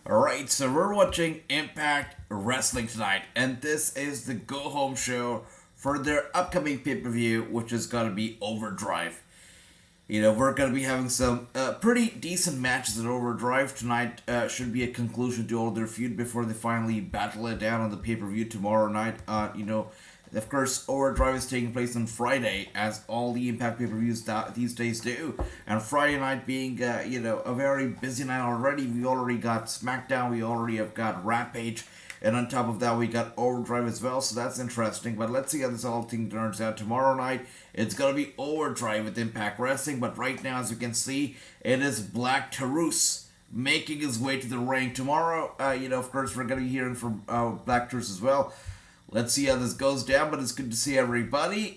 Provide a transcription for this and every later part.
Alright, so we're watching Impact Wrestling tonight, and this is the go home show for their upcoming pay per view, which is going to be Overdrive. We're going to be having some pretty decent matches at Overdrive tonight. Should be a conclusion to all their feud before they finally battle it down on the pay per view tomorrow night. Of course, Overdrive is taking place on Friday, as all the Impact pay-per-views these days do. And Friday night being, a very busy night already. We already got SmackDown, we already have got Rampage, and on top of that, we got Overdrive as well, so that's interesting. But let's see how this whole thing turns out tomorrow night. It's going to be Overdrive with Impact Wrestling, but right now, as you can see, it is Black Taurus making his way to the ring. Tomorrow, of course, we're going to be hearing from Black Taurus as well. Let's see how this goes down, but it's good to see everybody.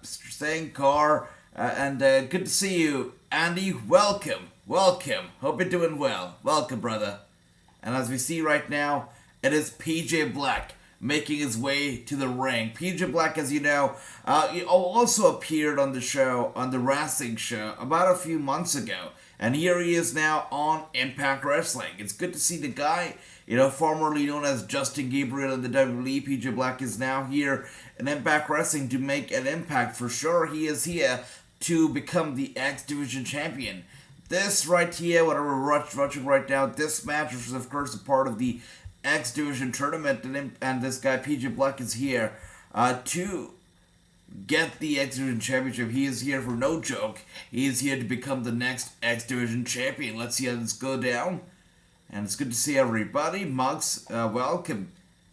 Staying car, and good to see you, Andy. Welcome. Hope you're doing well. Welcome, brother. And as we see right now, it is PJ Black making his way to the ring. PJ Black, as you know, he also appeared on the show, on the Wrassingh show, about a few months ago. And here he is now on Impact Wrestling. It's good to see the guy, formerly known as Justin Gabriel in the WWE. PJ Black is now here in Impact Wrestling to make an impact for sure. He is here to become the X Division champion. This right here, what we're watching right now, this match, which is of course a part of the X Division tournament, and this guy PJ Black is here to get the X Division Championship. He is here for no joke. He is here to become the next X Division champion. Let's see how this go down. And it's good to see everybody. Mugs, welcome.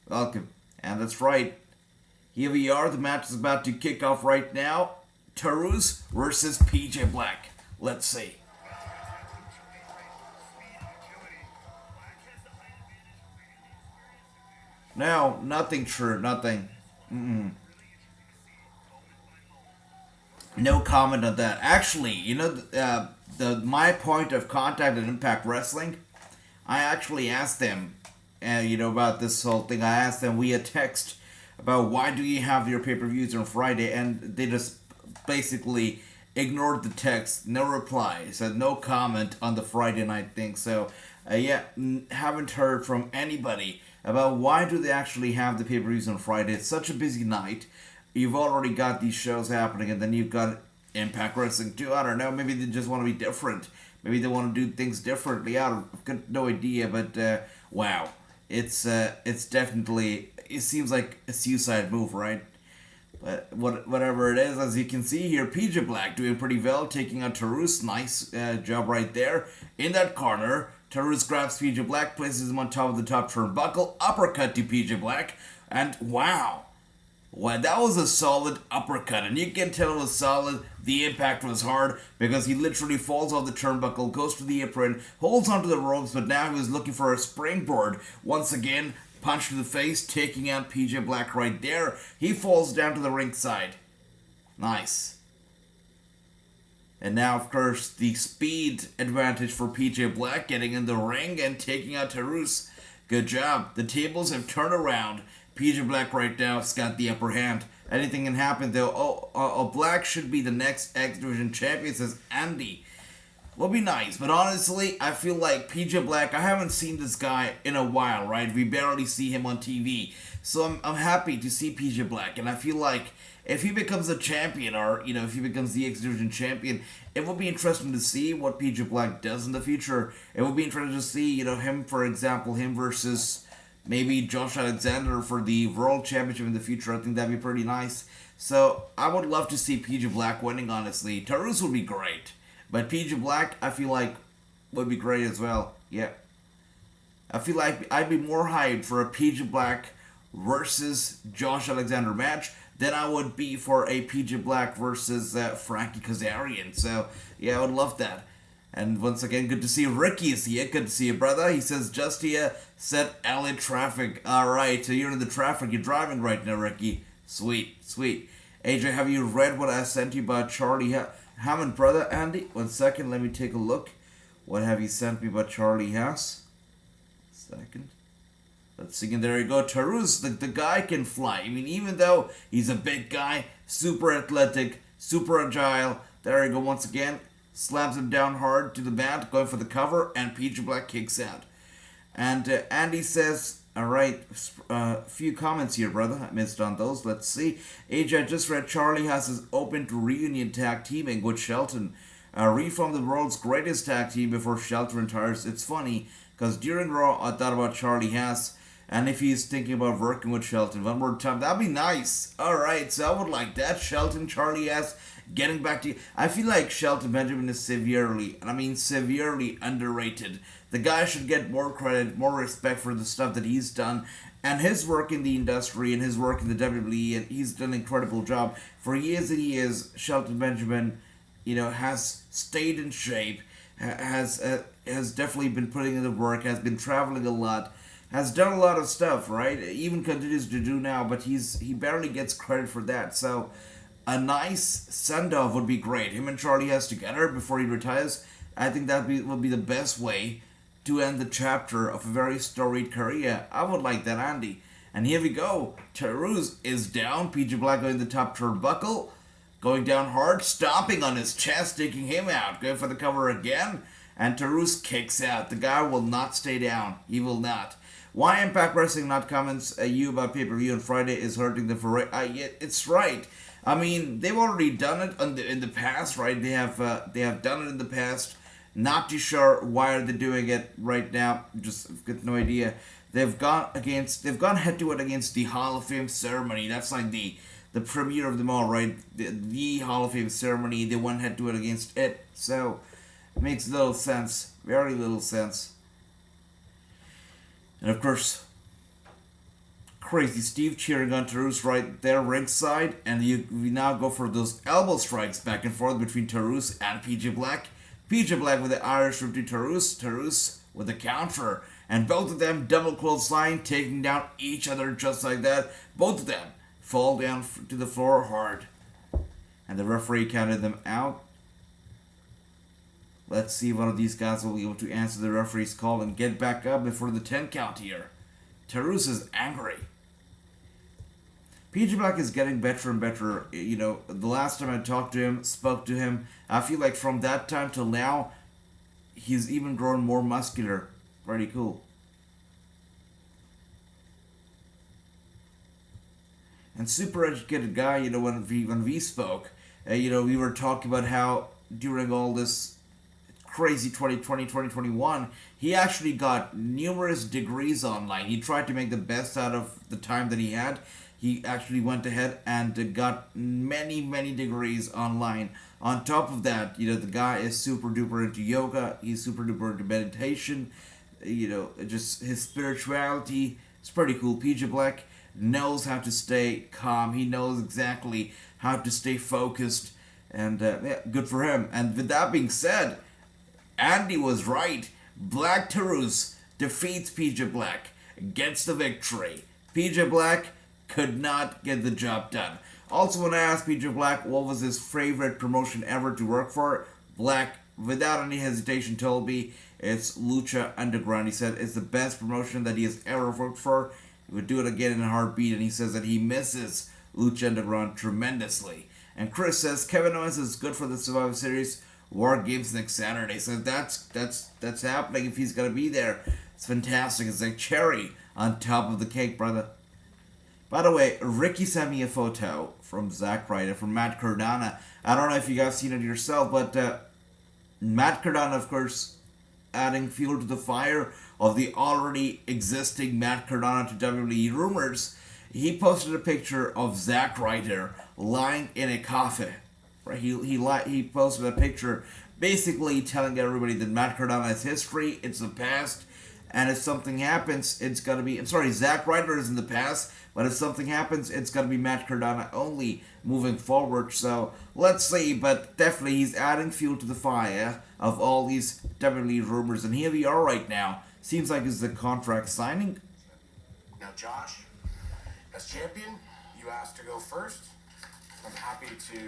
And that's right. Here we are. The match is about to kick off right now. Taurus versus PJ Black. Let's see. No, nothing true. Nothing. No comment on that. Actually, my point of contact at Impact Wrestling, I actually asked them, about this whole thing. I asked them via text about why do you have your pay-per-views on Friday, and they just basically ignored the text, no reply, said no comment on the Friday night thing. So, haven't heard from anybody about why do they actually have the pay-per-views on Friday. It's such a busy night. You've already got these shows happening, and then you've got Impact Wrestling too. I don't know. Maybe they just want to be different. Maybe they want to do things differently. I've got no idea, but wow, it's definitely, it seems like a suicide move, right? But whatever it is, as you can see here, PJ Black doing pretty well, taking out Taurus. Nice job right there in that corner. Taurus grabs PJ Black, places him on top of the top turnbuckle, uppercut to PJ Black, and wow. Well, that was a solid uppercut, and you can tell it was solid. The impact was hard because he literally falls off the turnbuckle, goes to the apron, holds onto the ropes, but now he was looking for a springboard. Once again, punch to the face, taking out PJ Black right there. He falls down to the ringside. Nice. And now, of course, the speed advantage for PJ Black, getting in the ring and taking out Taurus. Good job. The tables have turned around. PJ Black right now has got the upper hand. Anything can happen though. Black should be the next X Division champion, says Andy. Will be nice, but honestly, I feel like PJ Black, I haven't seen this guy in a while, right? We barely see him on TV. So I'm happy to see PJ Black, and I feel like if he becomes a champion, or, if he becomes the X Division champion, it will be interesting to see what PJ Black does in the future. It will be interesting to see, him, for example, him versus maybe Josh Alexander for the World Championship in the future. I think that'd be pretty nice. So, I would love to see PJ Black winning, honestly. Taurus would be great. But PJ Black, I feel like, would be great as well. Yeah. I feel like I'd be more hyped for a PJ Black versus Josh Alexander match than I would be for a PJ Black versus Frankie Kazarian. So, yeah, I would love that. And once again, good to see Ricky is here. Good to see you, brother. He says, just here, set LA traffic. Alright, so you're in the traffic. You're driving right now, Ricky. Sweet. AJ, have you read what I sent you about Charlie Hammond, brother? Andy, 1 second. Let me take a look. What have you sent me about Charlie Haas? Second. Let's see. And there you go. Taurus, the guy can fly. I mean, even though he's a big guy, super athletic, super agile. There you go once again. Slams him down hard to the mat, going for the cover, and PJ Black kicks out. And Andy says, all right, few comments here, brother. I missed on those. Let's see. AJ, I just read Charlie Haas is open to reunion tag teaming with Shelton. Reform the world's greatest tag team before Shelton retires. It's funny, because during Raw, I thought about Charlie Haas, and if he's thinking about working with Shelton one more time, that'd be nice. Alright, so I would like that. Shelton, Charlie Haas, getting back to... I feel like Shelton Benjamin is severely, and I mean severely underrated. The guy should get more credit, more respect for the stuff that he's done, and his work in the industry and his work in the WWE, and he's done an incredible job. For years and years, Shelton Benjamin, has stayed in shape, has definitely been putting in the work, has been traveling a lot, has done a lot of stuff, right? Even continues to do now, but he barely gets credit for that. So a nice send-off would be great. Him and Charlie Haas together before he retires. I think that would be the best way to end the chapter of a very storied career. I would like that, Andy. And here we go. Tarus is down. PJ Black going the top turnbuckle. Going down hard, stomping on his chest, taking him out. Going for the cover again. And Tarus kicks out. The guy will not stay down. He will not. Why Impact Wrestling not comments you about pay-per-view on Friday is hurting them for... yeah, it's right. I mean, they've already done it in the past, right? They have done it in the past. Not too sure why are they doing it right now. Just got no idea. They've gone head to head against the Hall of Fame ceremony. That's like the premiere of them all, right? The Hall of Fame ceremony. They went head to head against it. So it makes little sense. Very little sense. And of course, crazy Steve cheering on Tarus right there ringside, and we now go for those elbow strikes back and forth between Tarus and PJ Black. PJ Black with the Irish whip to Tarus. Tarus with the counter. And both of them double clothesline, taking down each other just like that. Both of them fall down to the floor hard. And the referee counted them out. Let's see if one of these guys will be able to answer the referee's call and get back up before the 10 count here. Tarus is angry. PJ Black is getting better and better. The last time I talked to him, spoke to him, I feel like from that time till now, he's even grown more muscular. Pretty cool. And super educated guy, when we spoke, we were talking about how during all this crazy 2020, 2021, he actually got numerous degrees online. He tried to make the best out of the time that he had. He actually went ahead and got many, many degrees online. On top of that, the guy is super duper into yoga. He's super duper into meditation. Just his spirituality. It's pretty cool. PJ Black knows how to stay calm. He knows exactly how to stay focused. And good for him. And with that being said, Andy was right. Black Tarus defeats PJ Black. Gets the victory. PJ Black could not get the job done. Also, when I asked PJ Black what was his favorite promotion ever to work for, Black, without any hesitation, told me it's Lucha Underground. He said it's the best promotion that he has ever worked for. He would do it again in a heartbeat, and he says that he misses Lucha Underground tremendously. And Chris says Kevin Owens is good for the Survivor Series War Games next Saturday. So that's happening if he's gonna be there. It's fantastic. It's like cherry on top of the cake, brother. By the way, Ricky sent me a photo from Zack Ryder, from Matt Cardona. I don't know if you guys seen it yourself, but Matt Cardona, of course, adding fuel to the fire of the already existing Matt Cardona to WWE rumors. He posted a picture of Zack Ryder lying in a coffin. Right? He posted a picture basically telling everybody that Matt Cardona is history, it's the past, and if something happens, it's gonna be... I'm sorry, Zack Ryder is in the past, but if something happens, it's gonna be Matt Cardona only moving forward. So let's see, but definitely he's adding fuel to the fire of all these WWE rumors, and here we are right now. Seems like it's the contract signing. Now, Josh, as champion, you asked to go first. I'm happy to...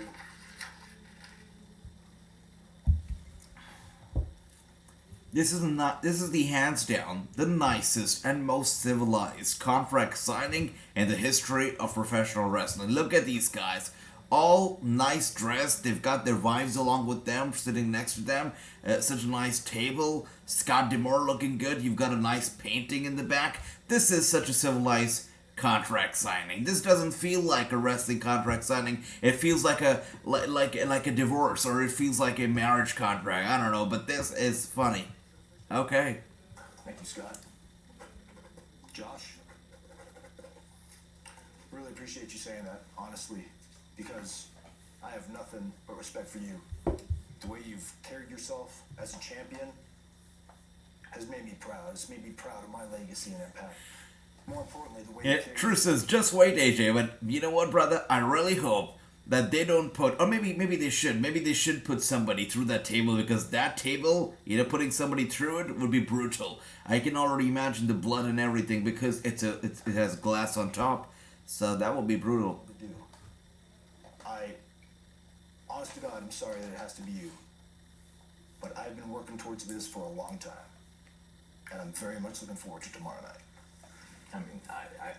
This is the hands down the nicest and most civilized contract signing in the history of professional wrestling. Look at these guys. all nice dressed. They've got their wives along with them, sitting next to them. Such a nice table. Scott D'Amore looking good. You've got a nice painting in the back. This is such a civilized contract signing. This doesn't feel like a wrestling contract signing. It feels like a divorce, or it feels like a marriage contract. I don't know, but this is funny. Okay. Thank you, Scott. Josh, really appreciate you saying that, honestly, because I have nothing but respect for you. The way you've carried yourself as a champion has made me proud. It's made me proud of my legacy and impact. More importantly, the way you carry True says, just wait, AJ, but you know what, brother? I really hope that they don't put, or maybe they should. Maybe they should put somebody through that table, because that table, putting somebody through it would be brutal. I can already imagine the blood and everything, because it has glass on top, so that would be brutal. to do. Honest to God, I'm sorry that it has to be you. But I've been working towards this for a long time. And I'm very much looking forward to tomorrow night. I mean,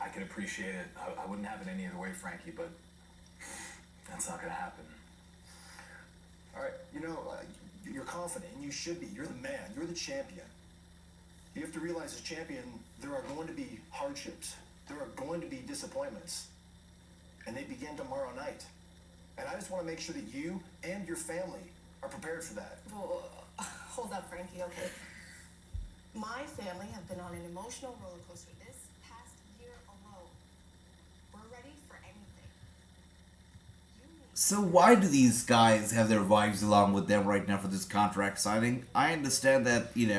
I can appreciate it. I wouldn't have it any other way, Frankie, but that's not going to happen. All right, you're confident, and you should be. You're the man. You're the champion. You have to realize, as champion, there are going to be hardships. There are going to be disappointments. And they begin tomorrow night. And I just want to make sure that you and your family are prepared for that. Well, hold up, Frankie, okay? My family have been on an emotional roller coaster this past year alone. We're ready for anything. So why do these guys have their wives along with them right now for this contract signing? I understand that, maybe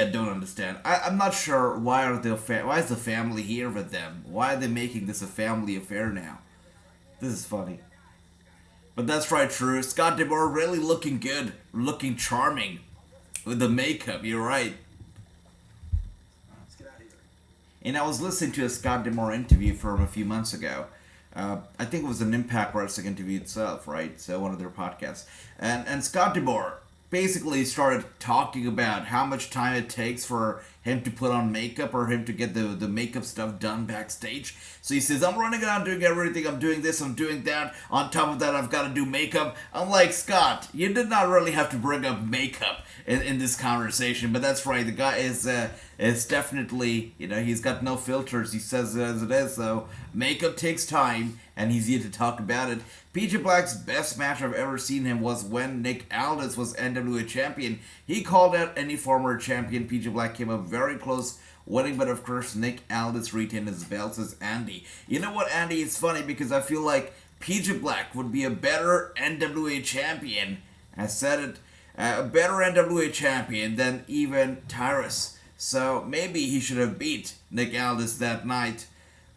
I don't understand. I'm not sure why is the family here with them? Why are they making this a family affair now? This is funny. But that's right, True. Scott D'Amore really looking good, looking charming with the makeup. You're right. Let's get out of here. And I was listening to a Scott D'Amore interview from a few months ago. I think it was an Impact Wrestling interview itself, right? So one of their podcasts. And Scott D'Amore basically started talking about how much time it takes for him to put on makeup, or him to get the makeup stuff done backstage. So he says, I'm running around doing everything, I'm doing this, I'm doing that, on top of that I've got to do makeup. I'm like, Scott, you did not really have to bring up makeup in this conversation, but that's right, the guy is definitely, he's got no filters, he says it as it is, so makeup takes time, and he's here to talk about it. PJ Black's best match I've ever seen him was when Nick Aldis was NWA champion. He called out any former champion. PJ Black came up very close winning, but of course Nick Aldis retained his belt, says Andy. You know what, Andy? It's funny because I feel like PJ Black would be a better NWA champion. I said it, a better NWA champion than even Tyrus. So maybe he should have beat Nick Aldis that night.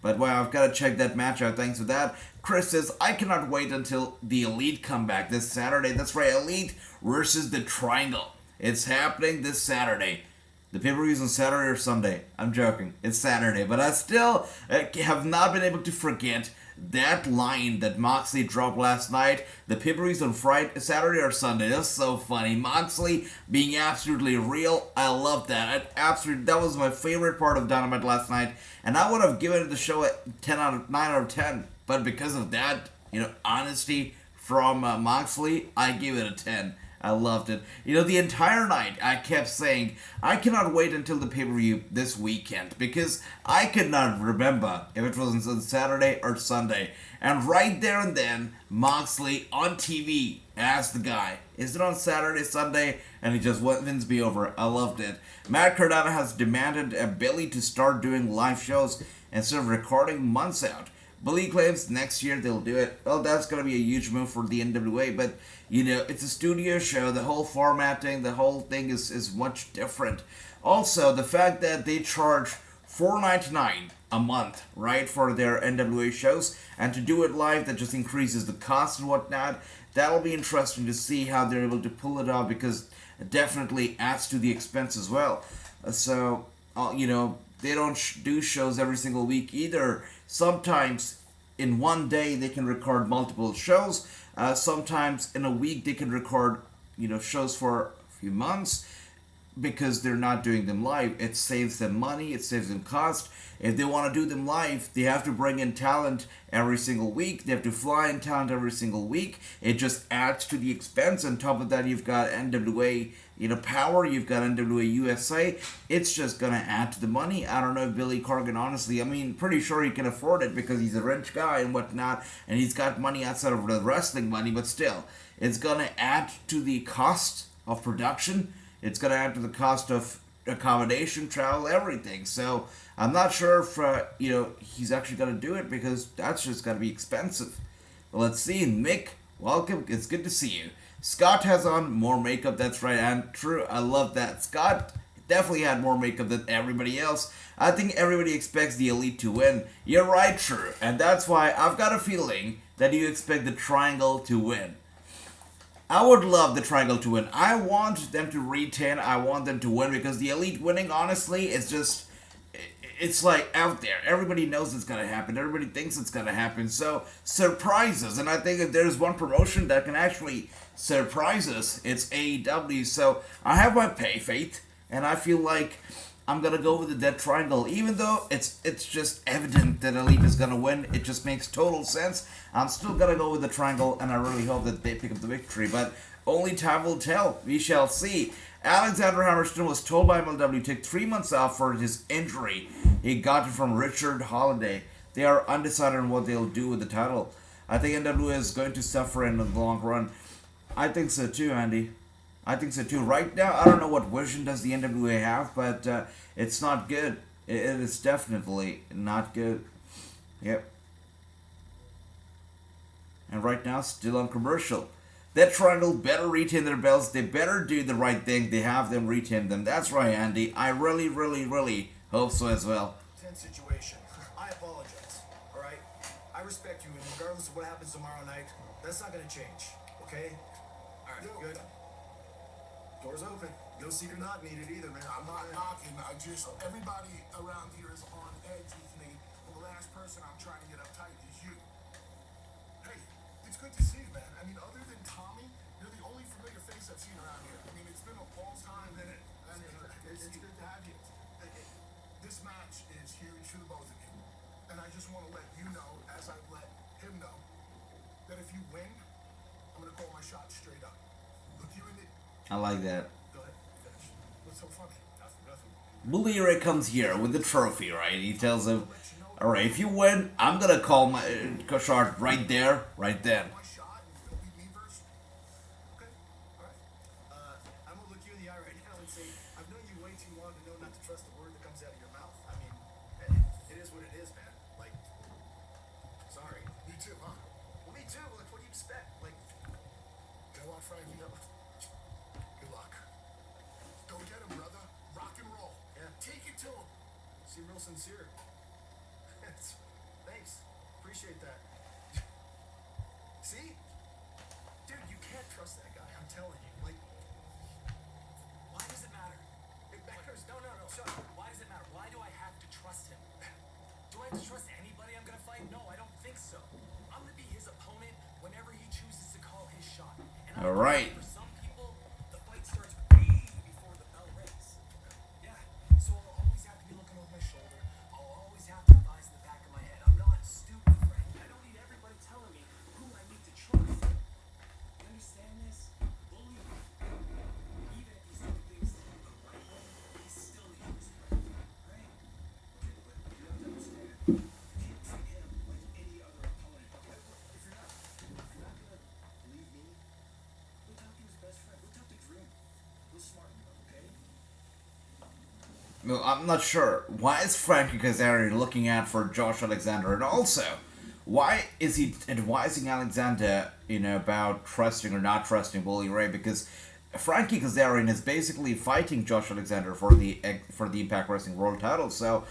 But wow, I've got to check that match out. Thanks for that. Chris says, I cannot wait until the Elite come back this Saturday. That's right, Elite versus the Triangle. It's happening this Saturday. The pay-per-view is on Saturday or Sunday. I'm joking. It's Saturday. But I still have not been able to forget that line that Moxley dropped last night. The pay-per-view is on Friday, Saturday or Sunday. That's so funny. Moxley being absolutely real. I love that. That was my favorite part of Dynamite last night. And I would have given the show a 9 out of 10. But because of that, honesty from Moxley, I gave it a 10. I loved it. The entire night I kept saying, I cannot wait until the pay-per-view this weekend, because I could not remember if it was on Saturday or Sunday. And right there and then, Moxley on TV asked the guy, is it on Saturday, Sunday? And he just wins me over. I loved it. Matt Cardona has demanded Billy to start doing live shows instead of recording months out. Billy claims next year they'll do it. Well, that's going to be a huge move for the NWA, but, it's a studio show. The whole formatting, the whole thing is much different. Also, the fact that they charge $4.99 a month, right, for their NWA shows, and to do it live, that just increases the cost and whatnot. That'll be interesting to see how they're able to pull it off, because it definitely adds to the expense as well. So, they don't do shows every single week either. Sometimes in one day they can record multiple shows. Sometimes in a week they can record, shows for a few months. because they're not doing them live. It saves them money, it saves them cost. If they want to do them live, they have to bring in talent every single week. They have to fly in talent every single week. It just adds to the expense. On top of that, you've got NWA, Power. You've got NWA USA. It's just gonna add to the money. I don't know if Billy Corgan, honestly, pretty sure he can afford it because he's a rich guy and whatnot, and he's got money outside of the wrestling money. But still, it's gonna add to the cost of production. It's gonna add to the cost of accommodation, travel, everything. So I'm not sure if he's actually gonna do it because that's just gonna be expensive. But let's see. Mick, welcome. It's good to see you. Scott has on more makeup. That's right, and true. I love that. Scott definitely had more makeup than everybody else. I think everybody expects the Elite to win. You're right, true, and that's why I've got a feeling that you expect the Triangle to win. I would love the Triangle to win. I want them to retain. I want them to win because the Elite winning, honestly, it's like out there. Everybody knows it's going to happen. Everybody thinks it's going to happen. So, surprises. And I think if there's one promotion that can actually surprise us, it's AEW. So, I have my faith. And I feel like I'm going to go with the Dead Triangle. Even though it's just evident that Elite is going to win. It just makes total sense. I'm still going to go with the Triangle. And I really hope that they pick up the victory. But only time will tell. We shall see. Alexander Hammerstone was told by MLW to take 3 months off for his injury. He got it from Richard Holiday. They are undecided on what they'll do with the title. I think NWA is going to suffer in the long run. I think so too, Andy. I think so too. Right now, I don't know what vision does the NWA have, but it's not good. It is definitely not good. Yep. And right now, still on commercial. That Triangle better retain their belts. They better do the right thing. They have them retain them. That's right, Andy. I really, really, really hope so as well. Tense situation. I apologize. All right. I respect you, and regardless of what happens tomorrow night, that's not gonna change. Okay? All right. Good. Doors open. No secret knock needed either, man. I'm not knocking. Everybody around here is on edge with me. Well, the last person I'm trying to get uptight is you. Hey, it's good to see you, man. Other than Tommy, you're the only familiar face I've seen around here. It's been a long time, and it's good to have you. This match is huge for the both of you. And I just want to let you know, as I've let him know, that if you win, I'm going to call my shot straight up. Look you in the... I like that. Go ahead. Finish. What's so funny? Nothing. Bully Ray comes here with the trophy, right? He tells him, alright, if you win, I'm gonna call my shot right there, right then. My shot, and you'll beat me first? Okay. All right. I'm gonna look you in the eye right now and say, I've known you way too long to know not to trust the word that comes out of your mouth. It is what it is, man. Sorry. You too, huh? Well, me too. What do you expect? You know what, Frank? Good luck. Go get him, brother. Rock and roll. Yeah. Take it to him. Seem real sincere. Thanks. Appreciate that. See? Dude, you can't trust that guy. I'm telling you. Why does it matter? It matters. No. Shut up. Why does it matter? Why do I have to trust him? Do I have to trust anybody I'm gonna fight? No, I don't think so. I'm gonna be his opponent whenever he chooses to call his shot. And All right. For some people, the fight starts way before the bell rings. Yeah. So I'll always have to be looking over my shoulder. I'll always have to have eyes in the back of my head. I'm not stupid, Frank. I don't need everybody telling me who I need to trust. You understand this? Bully me. Even if he's doing things the right way, he's still a human friend. Right? Okay, but you have to understand. You can't treat him like any other opponent. Okay? If you're not gonna believe me, go talk to his best friend. Go talk to Dream. Go smart him, okay? No, I'm not sure. Why is Frankie Kazarian looking out for Josh Alexander? And also, why is he advising Alexander, about trusting or not trusting Bully Ray? Because Frankie Kazarian is basically fighting Josh Alexander for the Impact Wrestling World title. So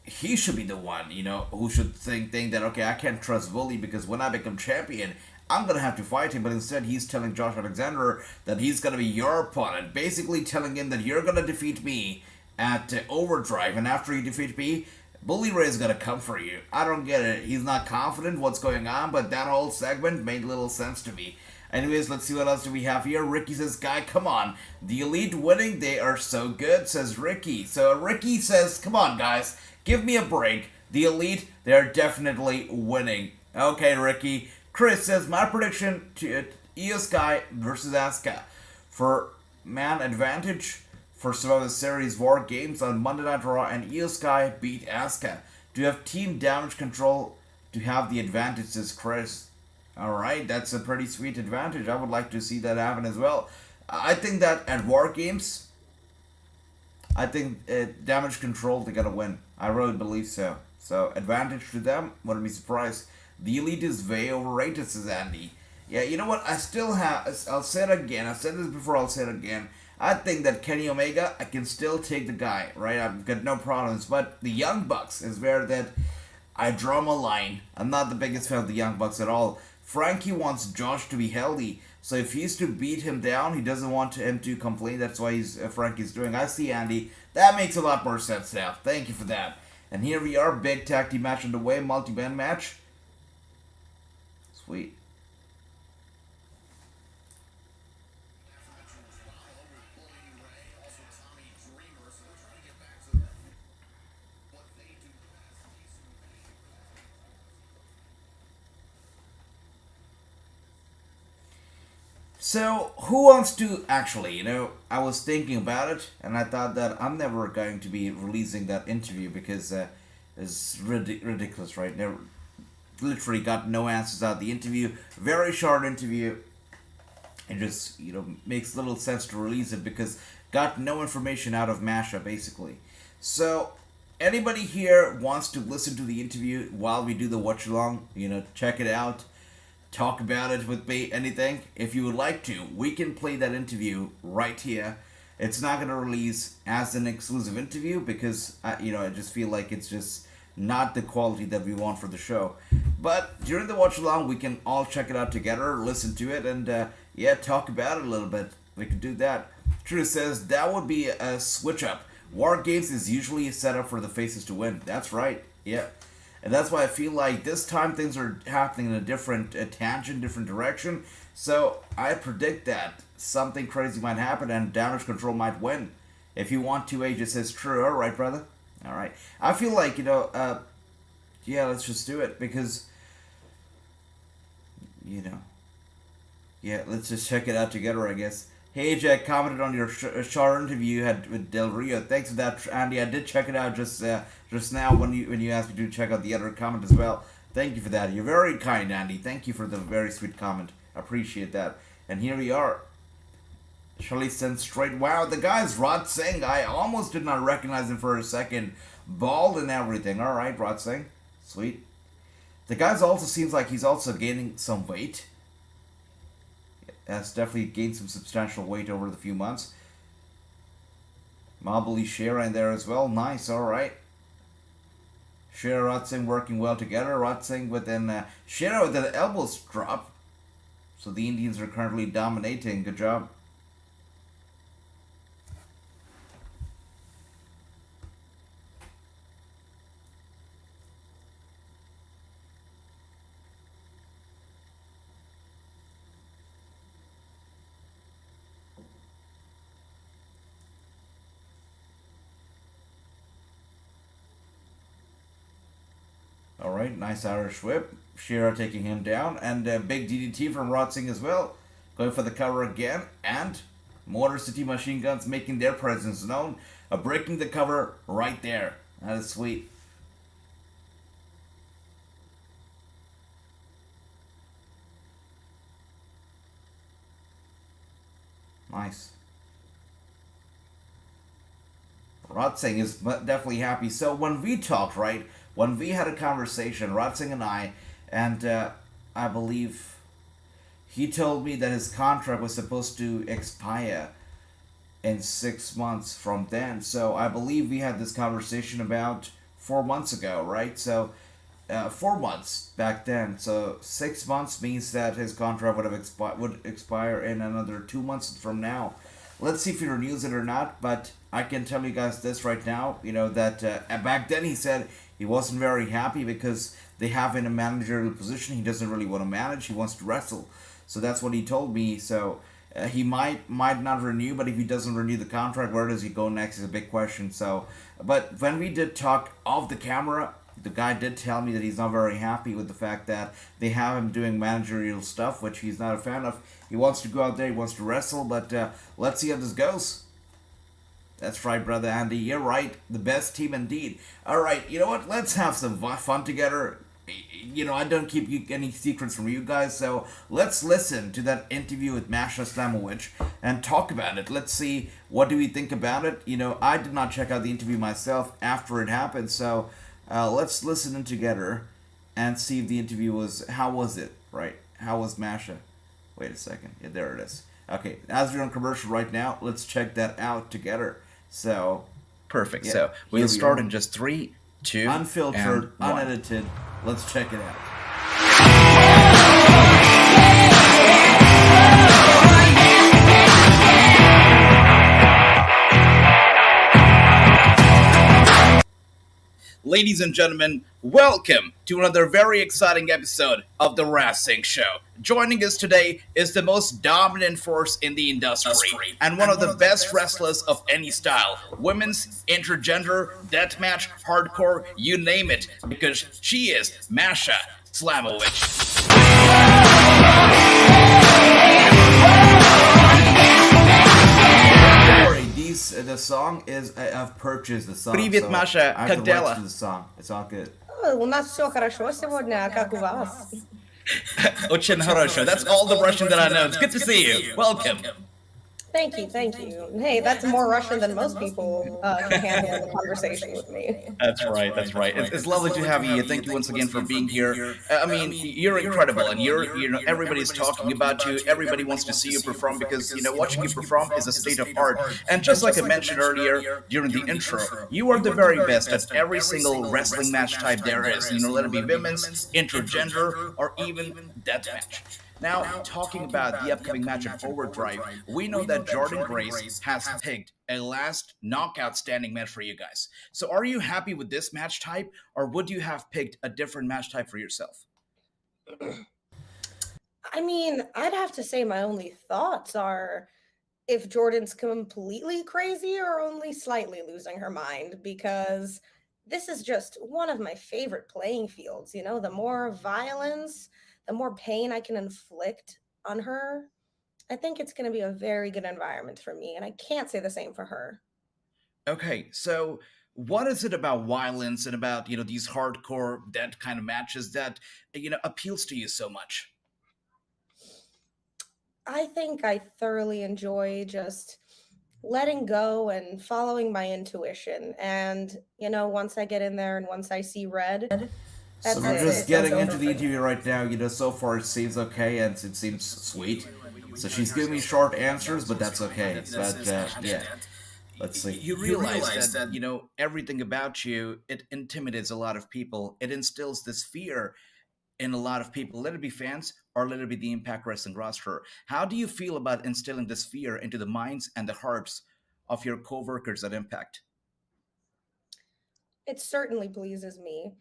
he should be the one, who should think that, okay, I can't trust Bully because when I become champion, I'm going to have to fight him. But instead, he's telling Josh Alexander that he's going to be your opponent. Basically telling him that you're going to defeat me at Overdrive. And after you defeat me, Bully Ray is going to come for you. I don't get it. He's not confident what's going on, but that whole segment made little sense to me. Anyways, let's see what else do we have here. Ricky says, "Guy, come on. The Elite winning, they are so good," says Ricky. So Ricky says, "Come on, guys. Give me a break. The Elite, they're definitely winning." Okay, Ricky. Chris says, "My prediction to Io Sky versus Asuka for man advantage for Survivor Series War Games on Monday Night Raw, and Io Sky beat Asuka. Do you have team damage control to have the advantage?" says Chris. Alright, that's a pretty sweet advantage. I would like to see that happen as well. I think that at War Games, I think damage control, they're gonna win. I really believe so. So, advantage to them, wouldn't be surprised. The Elite is way overrated, says Andy. Yeah, you know what? I'll say it again. I've said this before, I'll say it again. I think that Kenny Omega, I can still take the guy, right? I've got no problems. But the Young Bucks is where that I draw my line. I'm not the biggest fan of the Young Bucks at all. Frankie wants Josh to be healthy. So if he's to beat him down, he doesn't want him to complain. That's why Frankie's doing. I see, Andy. That makes a lot more sense now. Thank you for that. And here we are. Big tag team match on the way. Multi-man match. Sweet. So, who wants to, actually, I was thinking about it, and I thought that I'm never going to be releasing that interview because it's ridiculous, right? Never, literally got no answers out of the interview. Very short interview. It just, makes little sense to release it because got no information out of Masha, basically. So, anybody here wants to listen to the interview while we do the watch-along, check it out. Talk about it with me, anything. If you would like to, we can play that interview right here. It's not going to release as an exclusive interview because, I just feel like it's just not the quality that we want for the show. But during the watch along, we can all check it out together, listen to it, and talk about it a little bit. We could do that. True says that would be a switch up. War Games is usually a setup for the faces to win. That's right. Yeah. And that's why I feel like this time things are happening in a different tangent, different direction. So I predict that something crazy might happen and damage control might win. If you want to, AJ says true. All right, brother. All right. I feel like, let's just do it because, let's just check it out together, I guess. Hey, Jack, commented on your short interview you had with Del Rio. Thanks for that, Andy. I did check it out just now when you asked me to check out the other comment as well. Thank you for that. You're very kind, Andy. Thank you for the very sweet comment. Appreciate that. And here we are. Shirley sends straight. Wow, the guy's Wrassingh. I almost did not recognize him for a second. Bald and everything. All right, Wrassingh. Sweet. The guy's also seems like he's also gaining some weight. Has definitely gained some substantial weight over the few months. Mabali Shera in there as well. Nice, alright. Shera Wrassingh working well together. Wrassingh Shera with an elbows drop. So the Indians are currently dominating. Good job. Alright, nice Irish whip. Shera taking him down. And a big DDT from Wrassingh as well. Going for the cover again. And Motor City Machine Guns making their presence known. Breaking the cover right there. That is sweet. Nice. Wrassingh is definitely happy. So when we talked, right? When we had a conversation, Wrassingh and I believe he told me that his contract was supposed to expire in 6 months from then. So I believe we had this conversation about 4 months ago, right? So 4 months back then. So 6 months means that his contract would expire in another 2 months from now. Let's see if he renews it or not. But I can tell you guys this right now. That back then he said he wasn't very happy because they have in a managerial position. He doesn't really want to manage. He wants to wrestle. So that's what he told me. So he might not renew, but if he doesn't renew the contract, where does he go next is a big question. So, but when we did talk off the camera, the guy did tell me that he's not very happy with the fact that they have him doing managerial stuff, which he's not a fan of. He wants to go out there, he wants to wrestle, but let's see how this goes. That's right, brother Andy. You're right. The best team indeed. All right, you know what? Let's have some fun together. You know, I don't keep any secrets from you guys, so let's listen to that interview with Masha Slamovich and talk about it. Let's see, what do we think about it? You know, I did not check out the interview myself after it happened, so let's listen in together and see if the interview was, how was it, right? How was Masha? Wait a second. Yeah, there it is. Okay, as we're on commercial right now, let's check that out together. So, perfect. Yeah, So we'll here we start are. in just 3, 2, Unfiltered, and 1. unedited. Let's check it out. Ladies and gentlemen, welcome to another very exciting episode of the Wrassingh Show. Joining us today is the most dominant force in the industry and one of the best wrestlers of any style. Women's, intergender, deathmatch, hardcore, you name it, because she is Masha Slamovich. The song is, I've purchased the song. Привет, so Masha. I have Как the rights дела? to the song. It's all good. У нас все хорошо сегодня, а как у вас? Очень хорошо. That's all the Russian that I know. It's good to see you. Welcome. Thank you, thank you. Hey, that's more Russian than most people can handle in the conversation with me. That's right. That's right. It's lovely to have you. Thank you once again for being here. I mean, you're incredible, and you know, everybody's talking about you. Everybody wants to see you perform because, you know, watching you perform is a state of art. And just like I mentioned earlier during the intro, you are the very best at every single wrestling match type there is. You know, let it be women's, intergender, or even deathmatch. Now, talking about the upcoming match of Overdrive, we know that Jordynne Grace has picked a last knockout standing match for you guys. So are you happy with this match type, or would you have picked a different match type for yourself? I mean, I'd have to say my only thoughts are if Jordan's completely crazy or only slightly losing her mind, because this is just one of my favorite playing fields. You know, the more violence, the more pain I can inflict on her, I think it's going to be a very good environment for me. And I can't say the same for her. Okay, so what is it about violence and about, you know, these hardcore, that kind of matches that, you know, appeals to you so much? I think I thoroughly enjoy just letting go and following my intuition. And, you know, once I get in there and once I see red, So that's we're it. just It's getting over into for the me. interview right now. You know, so far it seems okay and it seems sweet. So she's giving me short answers, but that's okay. But yeah, let's see. You realize that, you know, everything about you, it intimidates a lot of people. It instills this fear in a lot of people, let it be fans or let it be the Impact Wrestling roster. How do you feel about instilling this fear into the minds and the hearts of your co-workers at Impact? It certainly pleases me.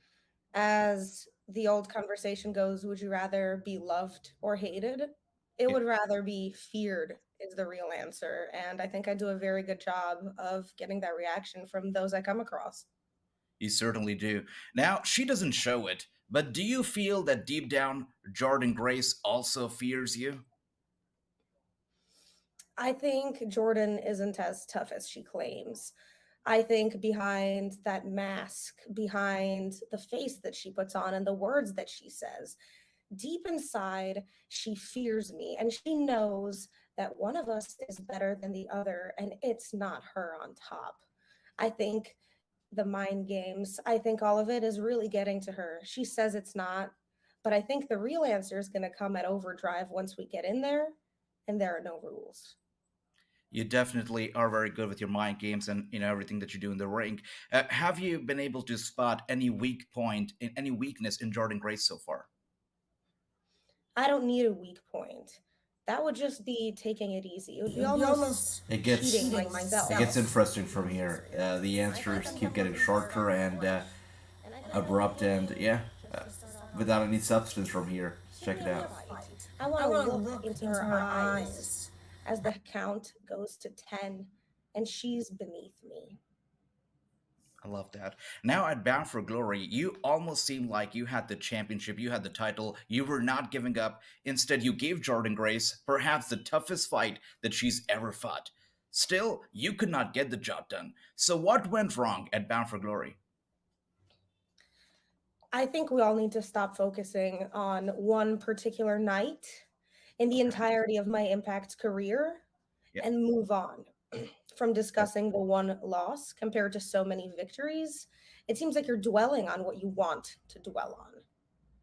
As the old conversation goes, would you rather be loved or hated? It would rather be feared is the real answer. And I think I do a very good job of getting that reaction from those I come across. You certainly do. Now, she doesn't show it, but do you feel that deep down, Jordynne Grace also fears you? I think Jordan isn't as tough as she claims. I think behind that mask, behind the face that she puts on and the words that she says, deep inside, she fears me and she knows that one of us is better than the other and it's not her on top. I think the mind games, I think all of it is really getting to her. She says it's not, but I think the real answer is going to come at Overdrive once we get in there and there are no rules. You definitely are very good with your mind games and, you know, everything that you do in the ring. Have you been able to spot any weak point, any weakness in Jordynne Grace so far? I don't need a weak point. That would just be taking it easy. It would be almost It gets cheating like myself. it gets interesting from here. The answers keep getting shorter and abrupt, and yeah, without any substance from here. Let's check it out. I want to look into her eyes as the count goes to 10 and she's beneath me. I love that. Now at Bound for Glory, you almost seemed like you had the championship, you had the title, you were not giving up. Instead, you gave Jordynne Grace perhaps the toughest fight that she's ever fought. Still, you could not get the job done. So what went wrong at Bound for Glory? I think we all need to stop focusing on one particular night in the entirety of my Impact career Yeah. and move on from discussing the one loss compared to so many victories. It seems like you're dwelling on what you want to dwell on.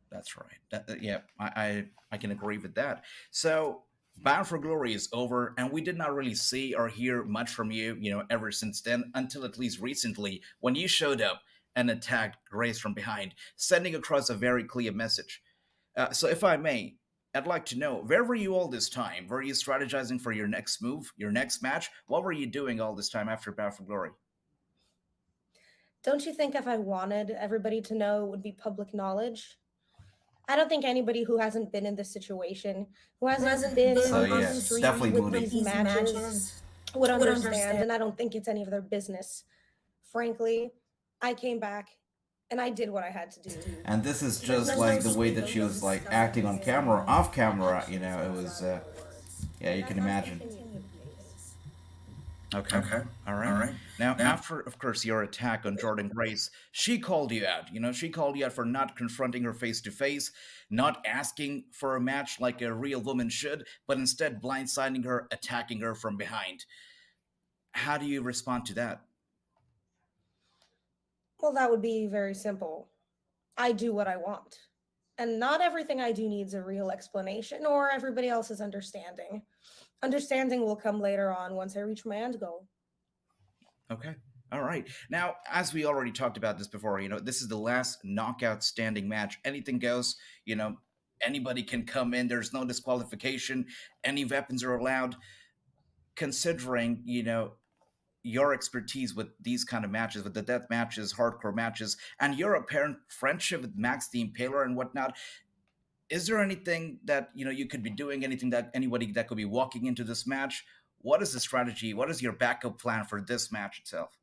That's right. Yeah, I can agree with that. So Bound for Glory is over, and we did not really see or hear much from you, ever since then, until at least recently when you showed up and attacked Grace from behind, sending across a very clear message. So if I may, I'd like to know, where were you all this time? Were you strategizing for your next move, your next match? What were you doing all this time after Bound for Glory? Don't you think if I wanted everybody to know, it would be public knowledge? I don't think anybody who hasn't been in this situation, who hasn't been So on yeah, the street definitely with moody. these matches would understand, and I don't think it's any of their business. Frankly, I came back and I did what I had to do. And this is just like the way that she was like acting on camera, off camera. It was, yeah, you can imagine. Okay. All right. Now, after, of course, your attack on Jordynne Grace, she called you out. She called you out for not confronting her face to face, not asking for a match like a real woman should, but instead blindsiding her, attacking her from behind. How do you respond to that? Well, that would be very simple. I do what I want. And not everything I do needs a real explanation or everybody else's understanding. Understanding will come later on once I reach my end goal. Okay. All right. Now, as we already talked about this before, this is the last knockout standing match. Anything goes, anybody can come in. There's no disqualification. Any weapons are allowed. Considering, your expertise with these kind of matches, with the death matches, hardcore matches, and your apparent friendship with Max the Impaler and whatnot, is there anything that you could be doing? Anything that anybody that could be walking into this match? What is the strategy? What is your backup plan for this match itself?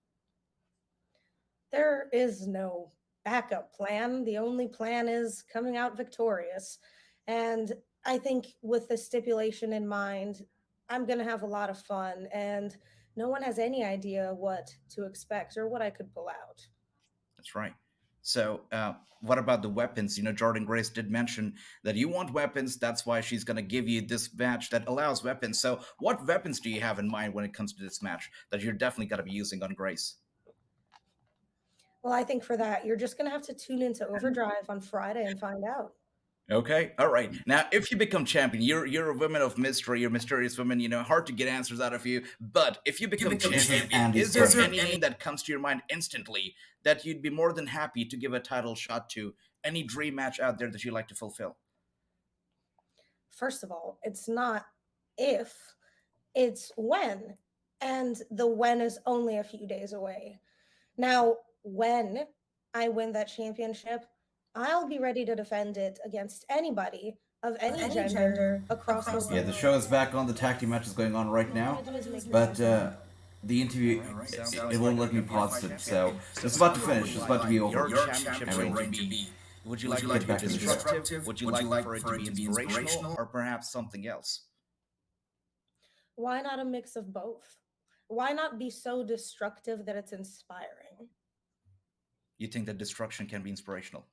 There is no backup plan. The only plan is coming out victorious. And I think with the stipulation in mind, I'm going to have a lot of fun, and no one has any idea what to expect or what I could pull out. That's right. So what about the weapons? Jordynne Grace did mention that you want weapons. That's why she's going to give you this match that allows weapons. So what weapons do you have in mind when it comes to this match that you're definitely going to be using on Grace? Well, I think for that, you're just going to have to tune into Overdrive on Friday and find out. Okay, all right. Now, if you become champion, you're a woman of mystery, you're a mysterious woman, hard to get answers out of you. But if you become champion, is there any name that comes to your mind instantly that you'd be more than happy to give a title shot to? Any dream match out there that you'd like to fulfill? First of all, it's not if, it's when. And the when is only a few days away. Now, when I win that championship, I'll be ready to defend it against anybody of any gender across the world. Yeah, the show is back on. The tag team match is going on right now, but the interview, it won't let me pause it, so it's about to finish. It's about to be over. Your championship reign to be. Would you like to be destructive? Would you like for it to be inspirational, or perhaps something else? Why not a mix of both? Why not be so destructive that it's inspiring? You think that destruction can be inspirational?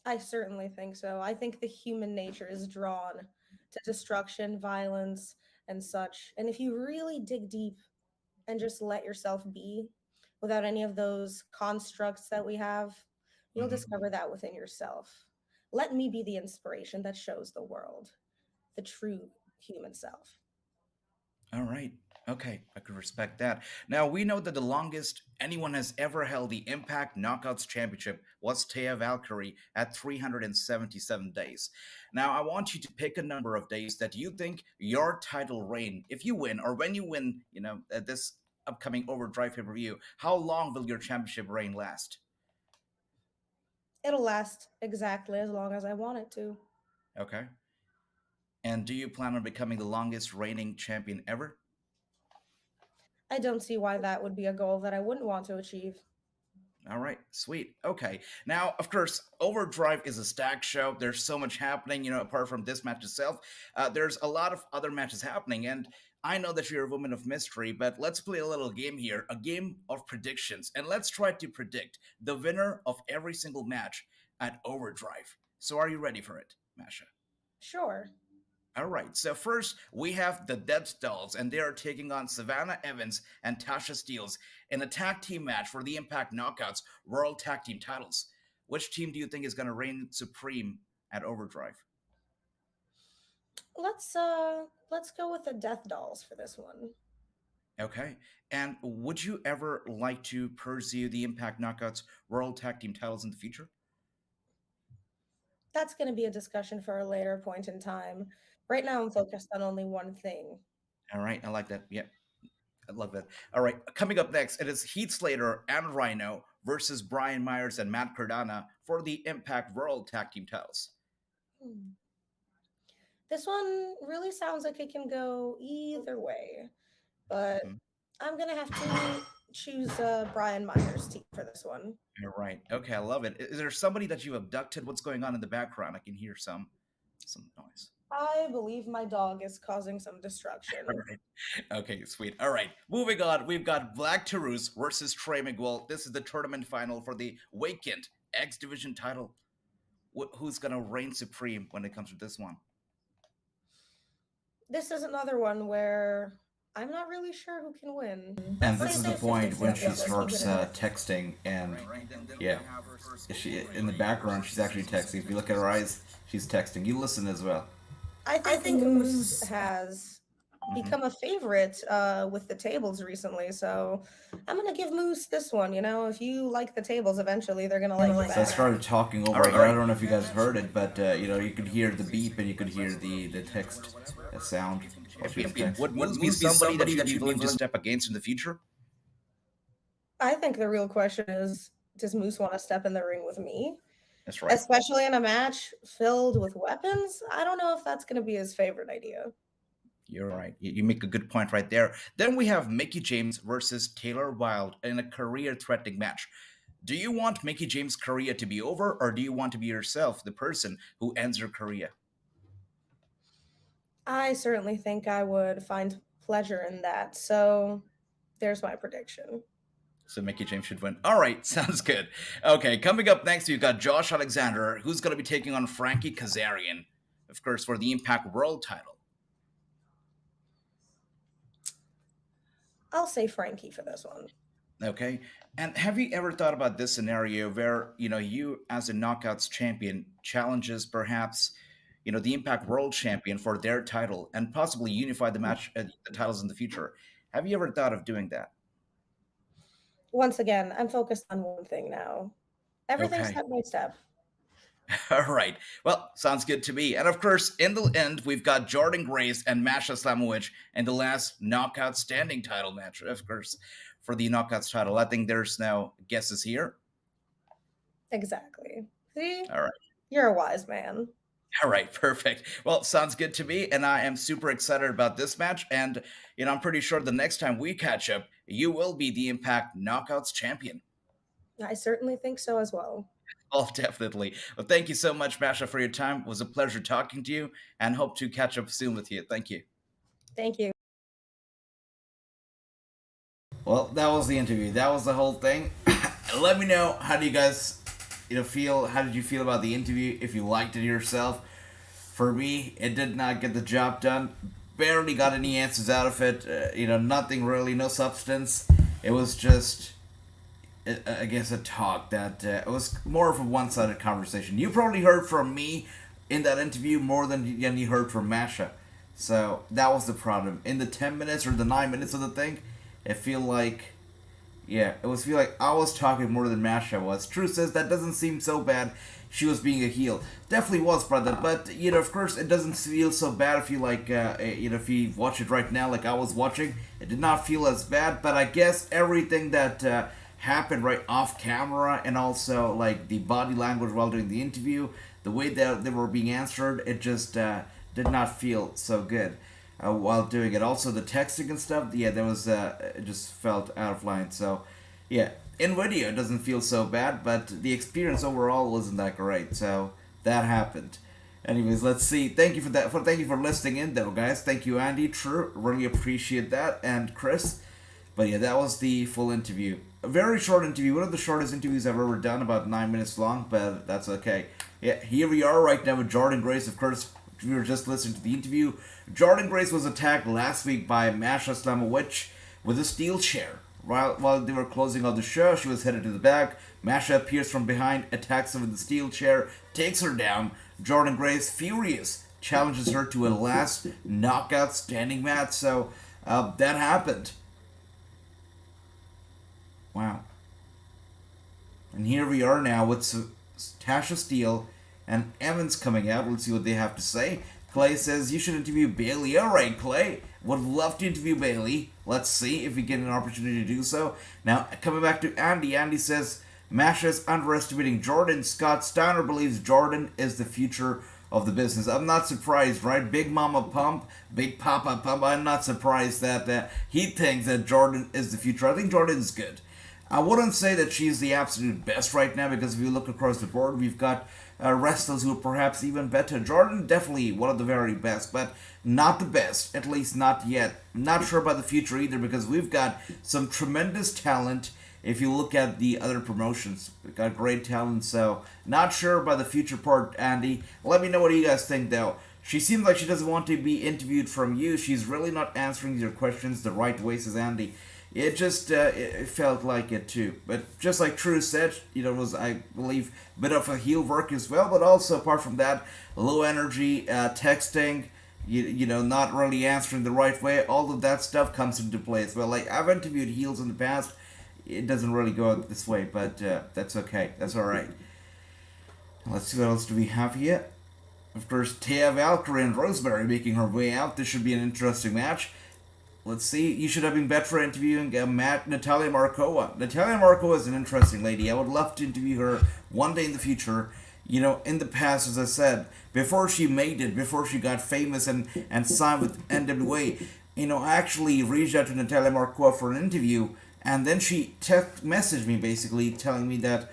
I certainly think so. I think the human nature is drawn to destruction, violence, and such. And if you really dig deep and just let yourself be without any of those constructs that we have, you'll discover that within yourself. Let me be the inspiration that shows the world the true human self. All right. Okay, I could respect that. Now, we know that the longest anyone has ever held the Impact Knockouts Championship was Taya Valkyrie at 377 days. Now, I want you to pick a number of days that you think your title reign, if you win, or when you win, at this upcoming Overdrive pay-per-view, how long will your championship reign last? It'll last exactly as long as I want it to. Okay. And do you plan on becoming the longest reigning champion ever? I don't see why that would be a goal that I wouldn't want to achieve. All right, sweet. Okay. Now, of course, Overdrive is a stacked show. There's so much happening, apart from this match itself. There's a lot of other matches happening. And I know that you're a woman of mystery, but let's play a little game here, a game of predictions. And let's try to predict the winner of every single match at Overdrive. So are you ready for it, Masha? Sure. All right, so first we have the Death Dolls, and they are taking on Savannah Evans and Tasha Steelz in a tag team match for the Impact Knockouts World Tag Team titles. Which team do you think is going to reign supreme at Overdrive? Let's go with the Death Dolls for this one. Okay, and would you ever like to pursue the Impact Knockouts World Tag Team titles in the future? That's going to be a discussion for a later point in time. Right now, I'm focused on only one thing. All right, I like that. Yeah, I love that. All right, coming up next, it is Heath Slater and Rhino versus Brian Myers and Matt Cardona for the Impact World Tag Team titles. This one really sounds like it can go either way, but I'm going to have to choose Brian Myers' team for this one. You're right. Okay, I love it. Is there somebody that you abducted? What's going on in the background? I can hear some noise. I believe my dog is causing some destruction. All right. Okay, sweet. All right, moving on. We've got Black Taurus versus Trey Miguel. This is the tournament final for the vacant X Division title. Who's going to reign supreme when it comes to this one? This is another one where I'm not really sure who can win. And this is the point when she starts texting, and yeah, she in the background she's actually texting. If you look at her eyes, she's texting. You listen as well. I think Moose has become a favorite with the tables recently, so I'm gonna give Moose this one. If you like the tables, eventually they're gonna like it. So I started talking over her. I don't know if you guys heard it, but you could hear the beep and you could hear the text sound. Would Moose be somebody that you'd be willing to step against in the future? I think the real question is, does Moose want to step in the ring with me? That's right. Especially in a match filled with weapons? I don't know if that's going to be his favorite idea. You're right. You make a good point right there. Then we have Mickie James versus Taylor Wilde in a career-threatening match. Do you want Mickie James' career to be over, or do you want to be yourself, the person who ends her career? I certainly think I would find pleasure in that. So there's my prediction. So Mickie James should win. All right, sounds good. Okay, coming up next, we've got Josh Alexander, who's going to be taking on Frankie Kazarian, of course, for the Impact World title. I'll say Frankie for this one. Okay, and have you ever thought about this scenario where, you as a Knockouts champion challenges perhaps, the Impact World champion for their title and possibly unify the match, the titles in the future? Have you ever thought of doing that? Once again, I'm focused on one thing now. Everything's step by step. All right. Well, sounds good to me. And of course, in the end, we've got Jordan Grace and Masha Slamovich in the last Knockout standing title match, of course, for the Knockouts title. I think there's no guesses here. Exactly. See? All right. You're a wise man. All right, perfect. Well, sounds good to me, and I am super excited about this match. And, I'm pretty sure the next time we catch up, you will be the Impact Knockouts champion. I certainly think so as well. Oh, definitely. Well, thank you so much, Masha, for your time. It was a pleasure talking to you, and hope to catch up soon with you. Thank you. Thank you. Well, that was the interview. That was the whole thing. Let me know, how do you guys feel? How did you feel about the interview? If you liked it yourself. For me, it did not get the job done. Barely got any answers out of it. Nothing really, no substance. It was just, I guess, a talk that it was more of a one-sided conversation. You probably heard from me in that interview more than you heard from Masha. So that was the problem. In the 10 minutes or the 9 minutes of the thing, it feel like I was talking more than Masha was. Truth is, that doesn't seem so bad. She was being a heel. Definitely was, brother. But, of course, it doesn't feel so bad if you, if you watch it right now like I was watching. It did not feel as bad. But I guess everything that happened right off camera, and also like the body language while doing the interview, the way that they were being answered, it just did not feel so good while doing it. Also the texting and stuff, yeah, there was it just felt out of line. So yeah, in video it doesn't feel so bad, but the experience overall wasn't that great. So that happened. Anyways, let's see. Thank you for that. Thank you for listening in, though, guys. Thank you, Andy. True, really appreciate that, and Chris. But yeah, that was the full interview. A very short interview. One of the shortest interviews I've ever done, about 9 minutes long. But that's okay. Yeah, here we are right now with Jordynne Grace. Of course, we were just listening to the interview. Jordynne Grace was attacked last week by Masha Slamovich with a steel chair. While they were closing out the show, she was headed to the back. Masha appears from behind, attacks her with the steel chair, takes her down. Jordynne Grace, furious, challenges her to a last knockout standing match. So that happened. Wow. And here we are now with Tasha Steele and Evans coming out. Let's see what they have to say. Clay says, you should interview Bailey. Alright, Clay. Would love to interview Bailey. Let's see if we get an opportunity to do so. Now, coming back to Andy. Andy says, Masha's underestimating Jordynne. Scott Steiner believes Jordynne is the future of the business. I'm not surprised, right? Big Mama Pump, Big Papa Pump. I'm not surprised that he thinks that Jordynne is the future. I think Jordynne's good. I wouldn't say that she's the absolute best right now, because if you look across the board, we've got wrestlers who are perhaps even better. Jordynne, definitely one of the very best, but not the best, at least not yet. Not sure about the future either, because we've got some tremendous talent. If you look at the other promotions, we've got great talent, so not sure about the future part, Andy. Let me know what you guys think, though. She seems like she doesn't want to be interviewed from you. She's really not answering your questions the right way, says Andy. It just it felt like it too. But just like True said, it was, I believe, a bit of a heel work as well. But also, apart from that, low energy, texting, not really answering the right way. All of that stuff comes into play as well. Like, I've interviewed heels in the past. It doesn't really go this way, but that's okay. That's all right. Let's see what else do we have here. Of course, Taya Valkyrie and Rosemary making her way out. This should be an interesting match. Let's see. You should have been better interviewing Natalia Markova. Natalia Markova is an interesting lady. I would love to interview her one day in the future. In the past, as I said, before she made it, before she got famous and signed with NWA, I actually reached out to Natalia Markova for an interview. And then she messaged me, basically telling me that,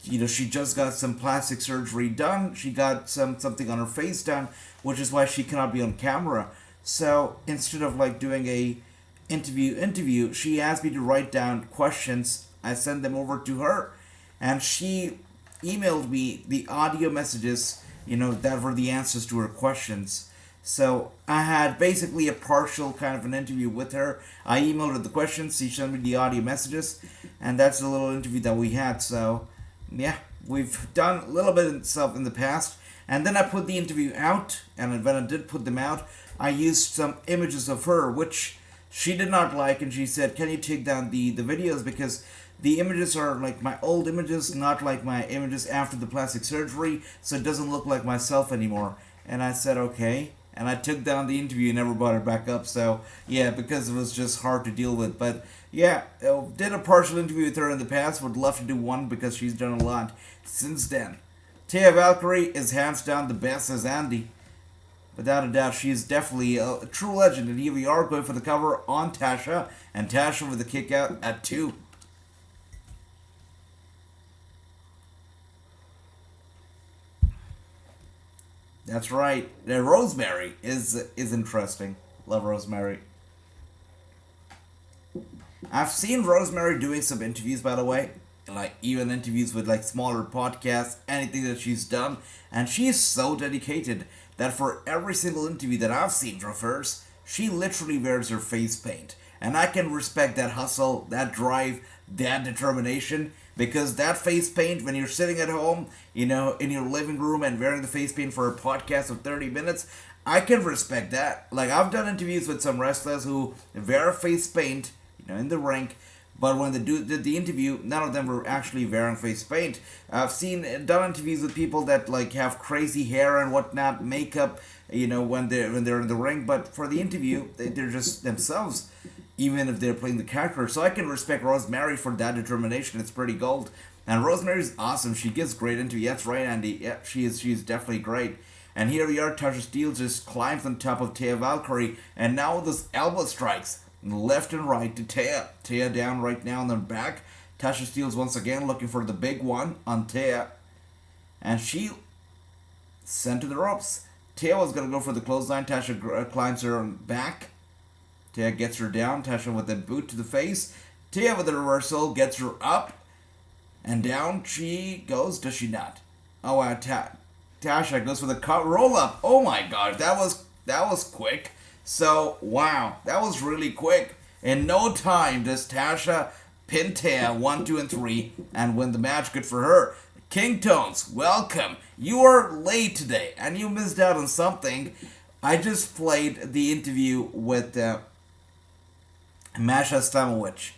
she just got some plastic surgery done. She got something on her face done, which is why she cannot be on camera. So instead of doing a interview, she asked me to write down questions. I sent them over to her, and she emailed me the audio messages, that were the answers to her questions. So I had basically a partial kind of an interview with her. I emailed her the questions, she sent me the audio messages, and that's the little interview that we had. So yeah, we've done a little bit of stuff in the past, and then I put the interview out, and when I did put them out, I used some images of her, which she did not like, and she said, can you take down the videos, because the images are like my old images, not like my images after the plastic surgery, so it doesn't look like myself anymore. And I said, okay. And I took down the interview and never brought it back up. So, yeah, because it was just hard to deal with. But, yeah, did a partial interview with her in the past. Would love to do one because she's done a lot since then. Taya Valkyrie is hands down the best, as Andy. Without a doubt, she is definitely a true legend. And here we are going for the cover on Tasha. And Tasha with the kick out at 2. That's right. Rosemary is interesting. Love Rosemary. I've seen Rosemary doing some interviews, by the way. Even interviews with smaller podcasts, anything that she's done. And she is so dedicated that for every single interview that I've seen of hers, she literally wears her face paint. And I can respect that hustle, that drive, that determination. Because that face paint, when you're sitting at home, in your living room and wearing the face paint for a podcast of 30 minutes, I can respect that. I've done interviews with some wrestlers who wear face paint, in the ring, but when they did the interview, none of them were actually wearing face paint. I've done interviews with people that have crazy hair and whatnot, makeup, when they're in the ring, but for the interview, they're just themselves. even if they're playing the character. So I can respect Rosemary for that determination. It's pretty gold. And Rosemary's awesome. She gives great interview. That's right, Andy. Yeah, she's definitely great. And here we are, Tasha Steelz just climbs on top of Taya Valkyrie, and now with those elbow strikes, left and right to Taya. Taya down right now on the back. Tasha Steelz once again looking for the big one on Taya. And she sent to the ropes. Taya was going to go for the clothesline. Tasha climbs her back. Taya gets her down. Tasha with a boot to the face. Taya with a reversal gets her up. And down she goes. Does she not? Oh, wow. Tasha goes for the roll up. Oh my gosh, that was quick. So wow, that was really quick. In no time does Tasha pin Taya 1, 2, and 3 and win the match. Good for her. King Tones, welcome. You are late today and you missed out on something. I just played the interview with Masha Stamowicz,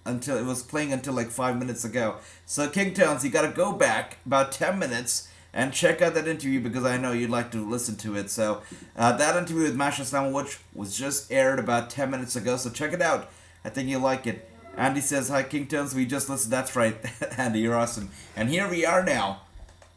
until it was playing until like 5 minutes ago. So King Tones, you gotta go back about 10 minutes and check out that interview because I know you'd like to listen to it. So that interview with Masha Stamowicz was just aired about 10 minutes ago. So check it out. I think you'll like it. Andy says, hi King Tones, we just listened. That's right, Andy, you're awesome. And here we are now.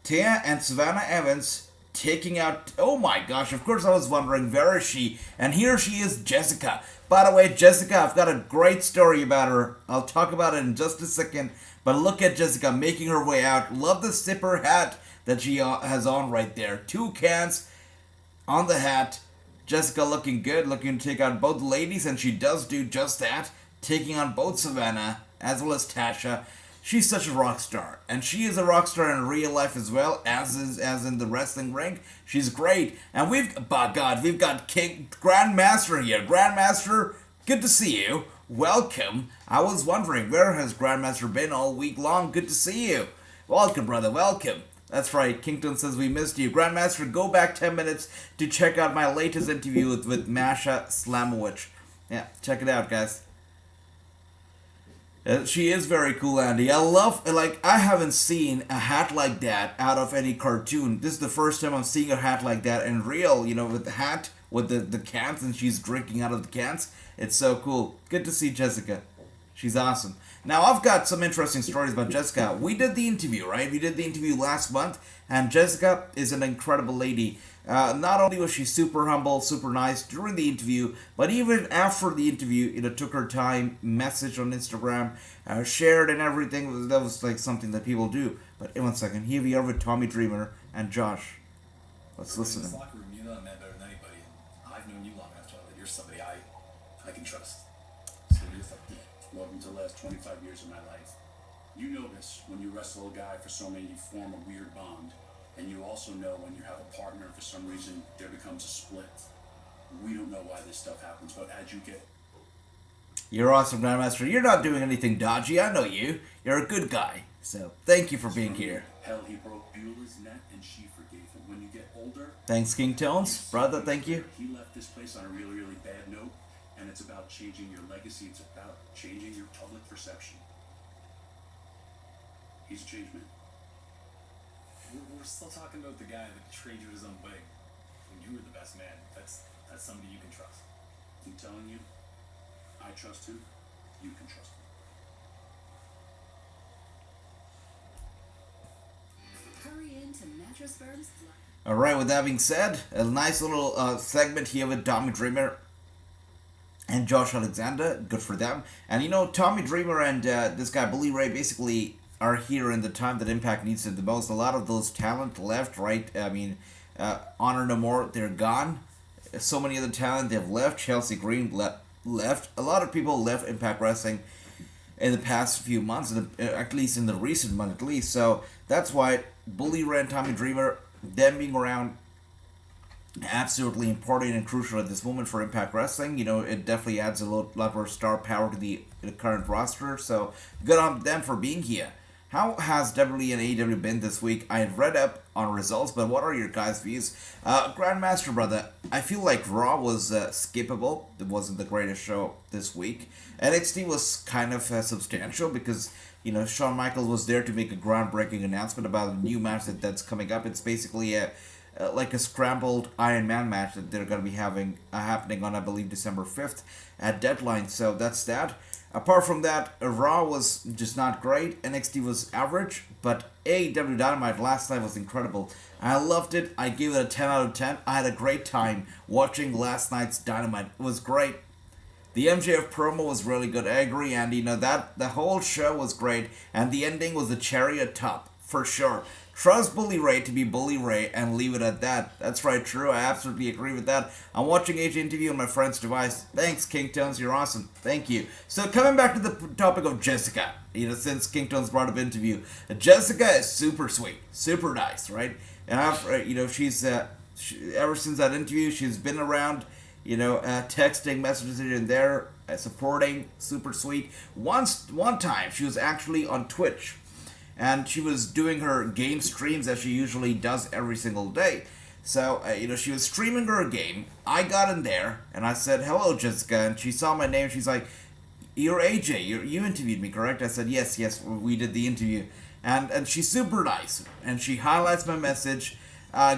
Taya and Savannah Evans taking out, oh my gosh, of course I was wondering, where is she? And here she is, Jessica. By the way, Jessica, I've got a great story about her. I'll talk about it in just a second. But look at Jessica making her way out. Love the zipper hat that she has on right there. 2 cans on the hat. Jessica looking good, looking to take out both ladies, and she does do just that, taking on both Savannah as well as Tasha. She's such a rock star, and she is a rock star in real life as well as in the wrestling ring. She's great, and we've got King Grandmaster here. Grandmaster, good to see you. Welcome. I was wondering, where has Grandmaster been all week long? Good to see you. Welcome, brother. Welcome. That's right. Kington says we missed you. Grandmaster, go back 10 minutes to check out my latest interview with Masha Stamowicz. Yeah, check it out, guys. She is very cool, Andy. I love, I haven't seen a hat like that out of any cartoon. This is the first time I'm seeing a hat like that in real, with the hat, with the cans, and she's drinking out of the cans. It's so cool. Good to see Jessica. She's awesome. Now, I've got some interesting stories about Jessica. We did the interview, right? We did the interview last month, and Jessica is an incredible lady. Not only was she super humble, super nice during the interview, but even after the interview, took her time, messaged on Instagram, shared and everything. That was like something that people do. But in 1 second, here we are with Tommy Dreamer and Josh. Let's listen. In this locker room, you know that man better than anybody, and I've known you long enough to know that you're somebody I can trust. So welcome to the last 25 years of my life. You know this when you wrestle a guy for so many, you form a weird bond. And you also know when you have a partner, for some reason, there becomes a split. We don't know why this stuff happens, but as you get... You're awesome, Grandmaster. You're not doing anything dodgy. I know you. You're a good guy. So, thank you for being here. Hell, he broke Beulah's neck and she forgave him. When you get older... Thanks, King Tones. Brother, thank you. He left this place on a really, really bad note, and it's about changing your legacy. It's about changing your public perception. He's a changed man. We're still talking about the guy that betrayed you at his own wedding. When you were the best man, that's somebody you can trust. I'm telling you, I trust him. You can trust him. Hurry into Mattress Firm's. All right. With that being said, a nice little segment here with Tommy Dreamer and Josh Alexander. Good for them. And Tommy Dreamer and this guy Bully Ray basically are here in the time that Impact needs it the most. A lot of those talent left, right? I mean, Honor No More, they're gone. So many other talent, they've left. Chelsea Green left. A lot of people left Impact Wrestling in the past few months, at least in the recent month at least. So that's why Bully Ray and Tommy Dreamer, them being around, absolutely important and crucial at this moment for Impact Wrestling. It definitely adds a lot more star power to the current roster. So good on them for being here. How has WWE and AEW been this week? I had read up on results, but what are your guys' views? Grandmaster, brother, I feel like Raw was skippable. It wasn't the greatest show this week. NXT was kind of substantial because, Shawn Michaels was there to make a groundbreaking announcement about a new match that's coming up. It's basically like a scrambled Iron Man match that they're going to be having happening on, I believe, December 5th at Deadline. So that's that. Apart from that, Raw was just not great. NXT was average, but AEW Dynamite last night was incredible. I loved it. I gave it a 10 out of 10. I had a great time watching last night's Dynamite. It was great. The MJF promo was really good. I agree, Andy. That the whole show was great, and the ending was the cherry at top for sure. Trust Bully Ray to be Bully Ray and leave it at that. That's right, true. I absolutely agree with that. I'm watching AJ interview on my friend's device. Thanks, King Tones. You're awesome. Thank you. So coming back to the topic of Jessica, since King Tones brought up interview, Jessica is super sweet, super nice, right? And I've, she's ever since that interview, she's been around. Texting messages here and there, supporting, super sweet. One time, she was actually on Twitch, and she was doing her game streams as she usually does every single day. So, she was streaming her game. I got in there, and I said, hello, Jessica, and she saw my name, she's like, you're AJ, you interviewed me, correct? I said, yes, we did the interview. And she's super nice, and she highlights my message,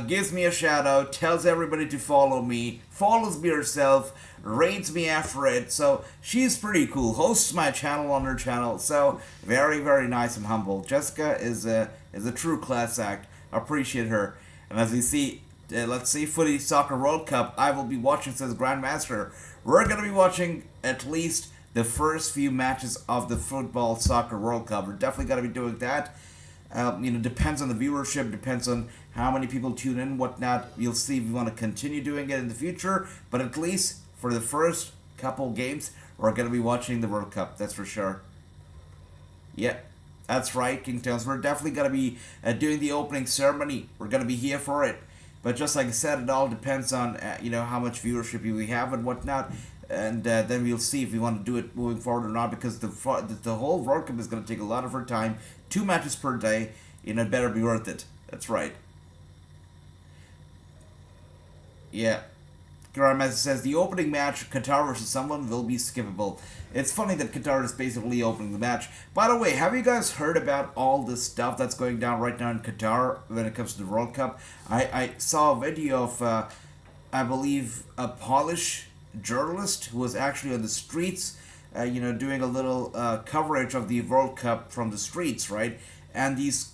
gives me a shout out, tells everybody to follow me, follows me herself, rates me after it, so she's pretty cool, hosts my channel on her channel, so very, very nice and humble. Jessica is a true class act, appreciate her. And as you see, let's see, Footy Soccer World Cup, I will be watching, says Grandmaster. We're going to be watching at least the first few matches of the Football Soccer World Cup. We're definitely going to be doing that. Depends on the viewership, depends on how many people tune in, whatnot. You'll see if we want to continue doing it in the future, but at least for the first couple games, we're going to be watching the World Cup, that's for sure. Yeah, that's right, King Towns. We're definitely going to be doing the opening ceremony. We're going to be here for it. But just like I said, it all depends on, how much viewership we have and whatnot. And then we'll see if we want to do it moving forward or not, because the whole World Cup is going to take a lot of our time. 2 matches per day, it better be worth it. That's right. Yeah. Grandmaster says, the opening match, Qatar versus someone, will be skippable. It's funny that Qatar is basically opening the match. By the way, have you guys heard about all this stuff that's going down right now in Qatar when it comes to the World Cup? I saw a video of, I believe, a Polish journalist who was actually on the streets, doing a little coverage of the World Cup from the streets, right? And these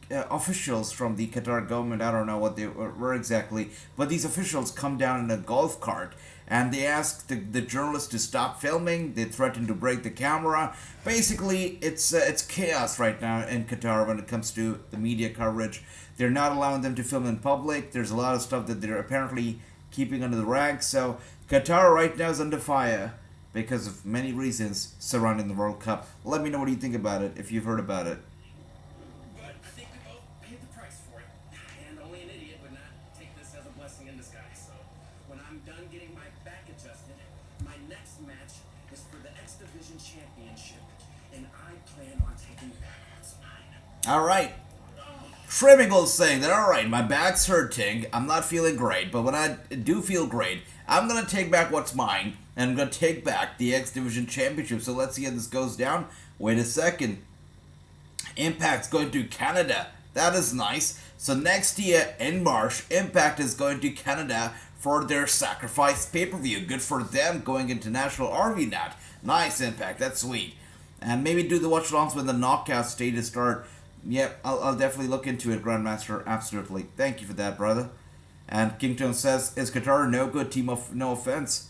officials from the Qatar government, I don't know what they were exactly, but these officials come down in a golf cart and they ask the journalist to stop filming. They threaten to break the camera. Basically, it's chaos right now in Qatar when it comes to the media coverage. They're not allowing them to film in public. There's a lot of stuff that they're apparently keeping under the rag. So Qatar right now is under fire because of many reasons surrounding the World Cup. Let me know what you think about it, if you've heard about it. But I think we both paid the price for it. And only an idiot would not take this as a blessing in disguise. So when I'm done getting my back adjusted, my next match is for the X Division Championship. And I plan on taking back what's mine. Alright. Trimmingle's saying that, alright, my back's hurting, I'm not feeling great, but when I do feel great, I'm going to take back what's mine, and I'm going to take back the X Division Championship. So let's see how this goes down. Wait a second. Impact's going to Canada. That is nice. So next year in March, Impact is going to Canada for their Sacrifice pay-per-view. Good for them, going international RVNet. Nice, Impact. That's sweet. And maybe do the watch-alongs when the knockout stages start. Yep, I'll definitely look into it, Grandmaster. Absolutely. Thank you for that, brother. And Kington says, is Qatar no good team of no offense?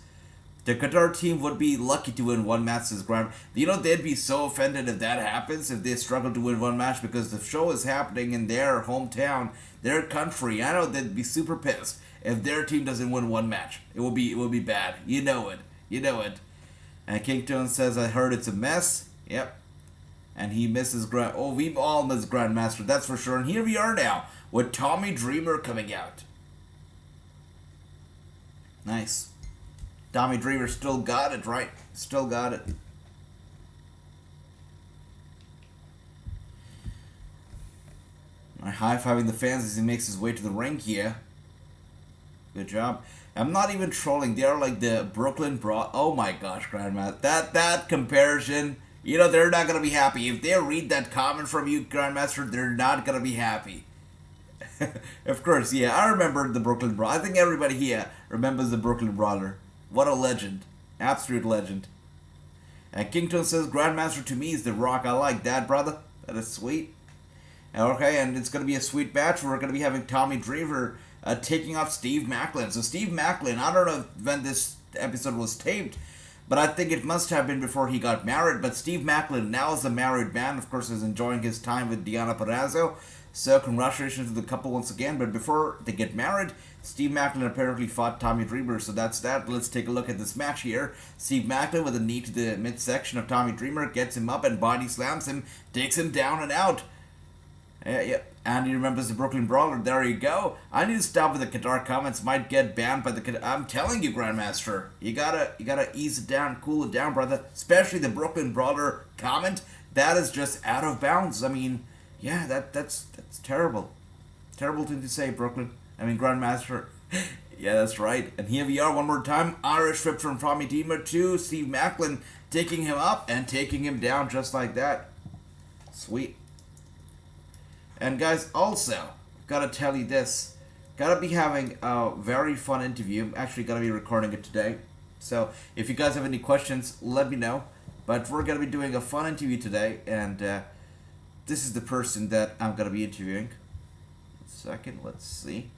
The Qatar team would be lucky to win one match, says Grand. They'd be so offended if that happens, if they struggle to win one match, because the show is happening in their hometown, their country. I know they'd be super pissed if their team doesn't win one match. It will be bad. You know it. And Kington says, I heard it's a mess. Yep. And he misses we all miss Grandmaster, that's for sure. And here we are now, with Tommy Dreamer coming out. Nice. Tommy Dreamer still got it, right? Still got it. High-fiving the fans as he makes his way to the ring here. Good job. I'm not even trolling. They are like the Brooklyn Bra. Oh my gosh, Grandmaster. That comparison, they're not going to be happy. If they read that comment from you, Grandmaster, they're not going to be happy. Of course, yeah, I remember the Brooklyn Brawler. I think everybody here remembers the Brooklyn Brawler. What a legend. Absolute legend. And Kington says, Grandmaster to me is The Rock. I like that, brother. That is sweet. Okay, and it's going to be a sweet match. We're going to be having Tommy Dreamer taking off Steve Maclin. So Steve Maclin, I don't know when this episode was taped, but I think it must have been before he got married. But Steve Maclin now is a married man. Of course, is enjoying his time with Deonna Purrazzo. So congratulations to the couple once again. But before they get married, Steve Maclin apparently fought Tommy Dreamer. So that's that. Let's take a look at this match here. Steve Maclin with a knee to the midsection of Tommy Dreamer, gets him up and body slams him, takes him down and out. Yeah. Andy remembers the Brooklyn Brawler. There you go. I need to stop with the Qatar comments. Might get banned by the Qatar. I'm telling you, Grandmaster. You gotta ease it down, cool it down, brother. Especially the Brooklyn Brawler comment. That is just out of bounds. I mean, yeah, that's terrible. Terrible thing to say, Brooklyn. I mean, Grandmaster. Yeah, that's right. And here we are one more time. Irish whip from Tommy Dreamer to Steve Maclin, taking him up and taking him down just like that. Sweet. And guys, also, gotta tell you this. Gotta be having a very fun interview. I'm actually gonna be recording it today. So, if you guys have any questions, let me know. But we're gonna be doing a fun interview today. And this is the person that I'm gonna be interviewing. 1 second, let's see.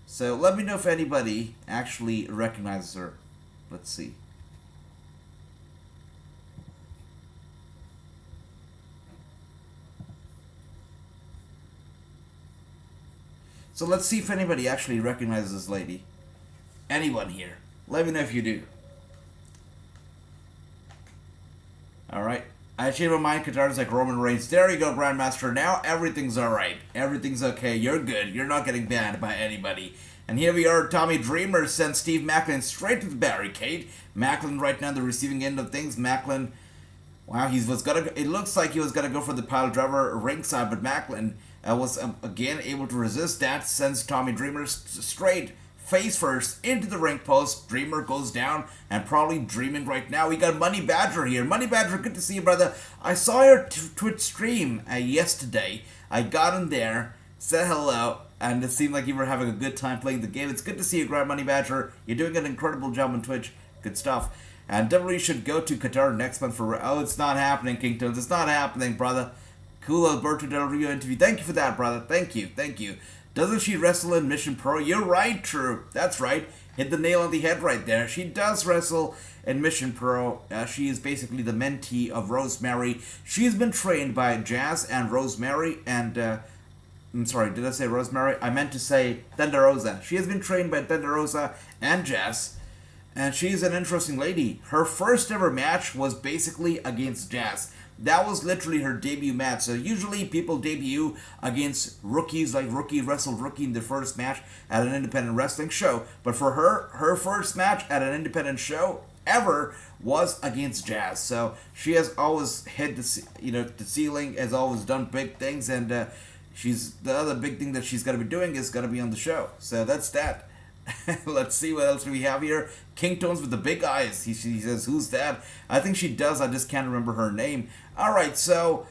So, let me know if anybody actually recognizes her. Let's see. So let's see if anybody actually recognizes this lady. Anyone here? Let me know if you do. Alright. I changed my mind. Qatar's like Roman Reigns. There you go, Grandmaster. Now everything's alright. Everything's okay. You're good. You're not getting banned by anybody. And here we are. Tommy Dreamer sends Steve Maclin straight to the barricade. Maclin right now the receiving end of things. Maclin, wow, it looks like he was gonna go for the pile driver ringside, but Maclin was again able to resist that, sends Tommy Dreamer straight face first into the ring post. Dreamer goes down and probably dreaming right now. We got Money Badger here. Money Badger, good to see you, brother. I saw your Twitch stream yesterday. I got in there, said hello, and it seemed like you were having a good time playing the game. It's good to see you, Grand Money Badger. You're doing an incredible job on Twitch. Good stuff. And WWE should go to Qatar next month for... Oh, it's not happening, Kingtones. It's not happening, brother. Cool Alberto Del Rio interview. Thank you for that, brother. Thank you. Doesn't she wrestle in Mission Pro? You're right, true. That's right. Hit the nail on the head right there. She does wrestle in Mission Pro. She is basically the mentee of Rosemary. She's been trained by Jazz and Rosemary and... I'm sorry, did I say Rosemary? I meant to say Thunder Rosa. She has been trained by Thunder Rosa and Jazz. And she's an interesting lady. Her first ever match was basically against Jazz. That was literally her debut match. So usually people debut against rookies, like Rookie wrestled Rookie in the first match at an independent wrestling show. But for her first match at an independent show ever was against Jazz. So she has always hit the ceiling, has always done big things, and the other big thing that she's gonna be doing is gonna be on the show. So that's that. Let's see what else we have here. King Tones with the big eyes. He says, who's that? I think she does. I just can't remember her name. Alright, so...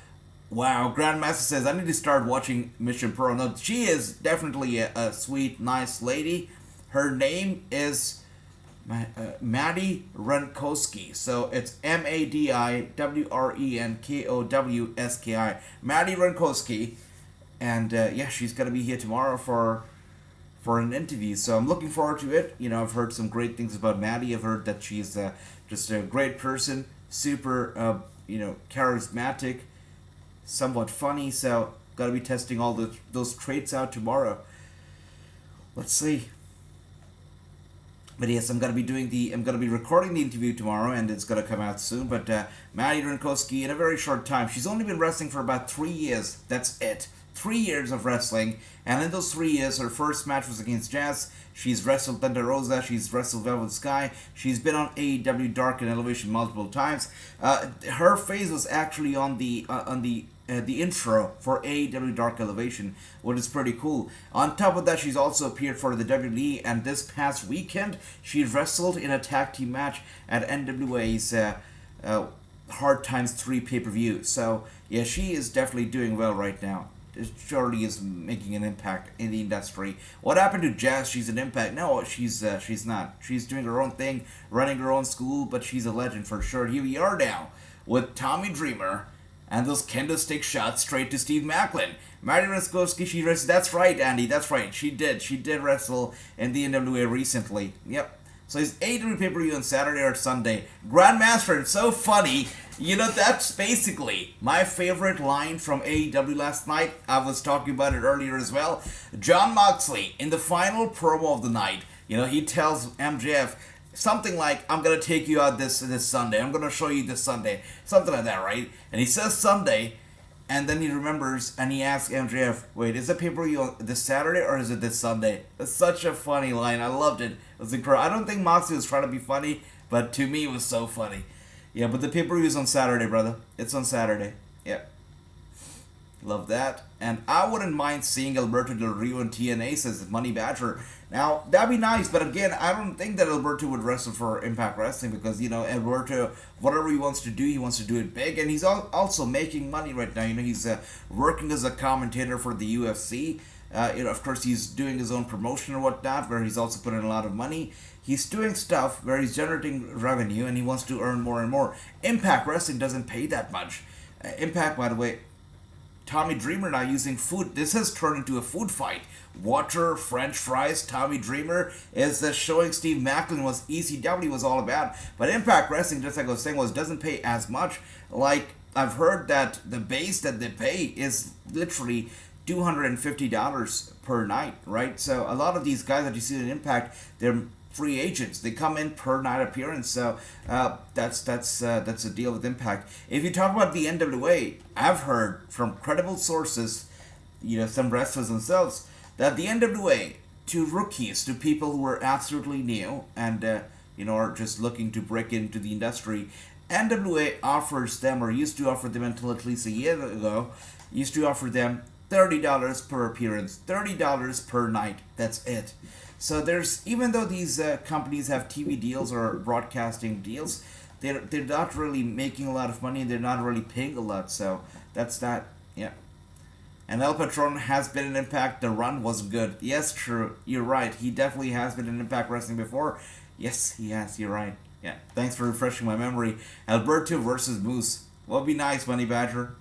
Wow, Grandmaster says, I need to start watching Mission Pro. No, she is definitely a sweet, nice lady. Her name is Maddie Runkowski. So it's MADIWRENKOWSKI. Maddie Runkowski. And yeah, she's going to be here tomorrow for an interview, so I'm looking forward to it. You know, I've heard some great things about Maddie. I've heard that she's just a great person, super, charismatic, somewhat funny. So, gotta be testing all those traits out tomorrow. Let's see. But yes, I'm gonna be recording the interview tomorrow, and it's gonna come out soon. But Maddie Runkowski, in a very short time, she's only been wrestling for about 3 years. That's it. 3 years of wrestling, and in those 3 years, her first match was against Jazz. She's wrestled Thunder Rosa. She's wrestled Velvet Sky. She's been on AEW Dark and Elevation multiple times. Her face was actually on the intro for AEW Dark Elevation, which is pretty cool. On top of that, she's also appeared for the WWE, and this past weekend, she wrestled in a tag team match at NWA's Hard Times 3 pay-per-view. So, yeah, she is definitely doing well right now. surely is making an impact in the industry. What happened to Jazz? She's an impact. No, she's not. She's doing her own thing, running her own school, but she's a legend for sure. Here we are now with Tommy Dreamer and those kendo stick shots straight to Steve Macklin. Mary Raskowski, she wrestled. That's right, Andy. That's right. She did wrestle in the NWA recently. Yep. So it's AEW pay-per-view on Saturday or Sunday. Grandmaster, it's so funny. You know, that's basically my favorite line from AEW last night. I was talking about it earlier as well. Jon Moxley, in the final promo of the night, you know, he tells MJF something like, I'm going to take you out this Sunday. I'm going to show you this Sunday. Something like that, right? And he says Sunday, and then he remembers, and he asks MJF, wait, is the pay-per-view on this Saturday or is it this Sunday? It's such a funny line. I loved it. It was incredible. I don't think Moxley was trying to be funny, but to me it was so funny. Yeah, but the pay-per-view is on Saturday, brother. It's on Saturday. Yeah. Love that. And I wouldn't mind seeing Alberto Del Rio and TNA, says Money Badger. Now, that'd be nice, but again, I don't think that Alberto would wrestle for Impact Wrestling because, you know, Alberto, whatever he wants to do it big, and he's also making money right now. You know, he's working as a commentator for the UFC. You know, of course, he's doing his own promotion or whatnot, where he's also putting a lot of money. He's doing stuff where he's generating revenue, and he wants to earn more and more. Impact Wrestling doesn't pay that much. Impact, by the way, Tommy Dreamer now using food. This has turned into a food fight. Water, French fries, Tommy Dreamer is showing Steve Macklin what ECW was all about. But Impact Wrestling, just like I was saying, doesn't pay as much. Like, I've heard that the base that they pay is literally $250 per night, right? So a lot of these guys that you see in Impact, they're free agents. They come in per night appearance. So that's a deal with Impact. If you talk about the NWA, I've heard from credible sources, you know, some wrestlers themselves, that the NWA, to rookies, to people who are absolutely new and you know, are just looking to break into the industry, NWA offers them, or used to offer them until at least a year ago, used to offer them $30 per appearance, $30 per night. That's it. So there's, even though these companies have TV deals or broadcasting deals, they're not really making a lot of money, and they're not really paying a lot. So that's that. Yeah. And El Patron has been in Impact. The run was good. Yes, true. You're right. He definitely has been in Impact Wrestling before. Yes, he has. You're right. Yeah. Thanks for refreshing my memory. Alberto versus Moose. Well, be nice, Money Badger.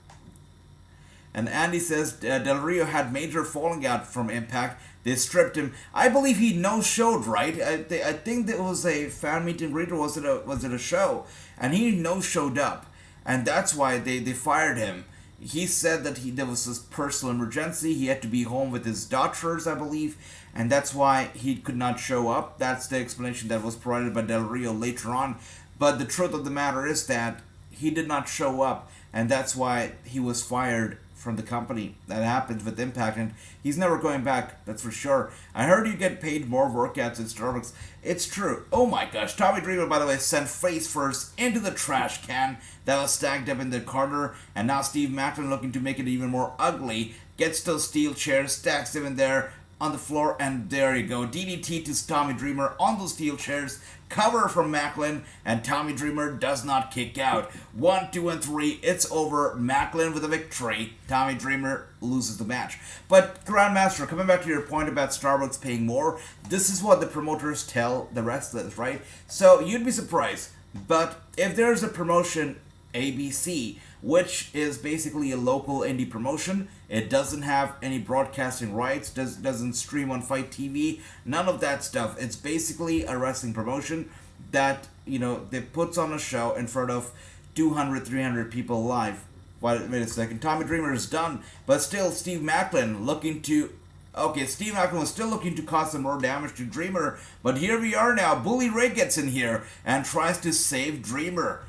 And Andy says Del Rio had major falling out from Impact. They stripped him. I believe he no-showed, right? I think there was a fan meet and greet, or was it a show? And he no-showed up. And that's why they fired him. He said that there was this personal emergency. He had to be home with his daughters, I believe, and that's why he could not show up. That's the explanation that was provided by Del Rio later on. But the truth of the matter is that he did not show up, and that's why he was fired from the company. That happens with Impact, and he's never going back, that's for sure. I heard you get paid more workouts at Starbucks. It's true. Oh my gosh. Tommy Dreamer, by the way, sent face first into the trash can that was stacked up in the corner, and now Steve Macklin, looking to make it even more ugly, gets those steel chairs, stacks them in there on the floor, and there you go. DDT to Tommy Dreamer on those steel chairs. Cover from Macklin, and Tommy Dreamer does not kick out. 1, 2, and 3. It's over. Macklin with a victory. Tommy Dreamer loses the match. But Grandmaster, coming back to your point about Starbucks paying more, this is what the promoters tell the wrestlers, right? So you'd be surprised, but if there's a promotion, ABC, which is basically a local indie promotion, it doesn't have any broadcasting rights, doesn't stream on Fight TV, none of that stuff. It's basically a wrestling promotion that, you know, they puts on a show in front of 200, 300 people live. Wait a second, Tommy Dreamer is done, but still Steve Macklin looking to... Okay, Steve Macklin was still looking to cause some more damage to Dreamer, but here we are now. Bully Ray gets in here and tries to save Dreamer.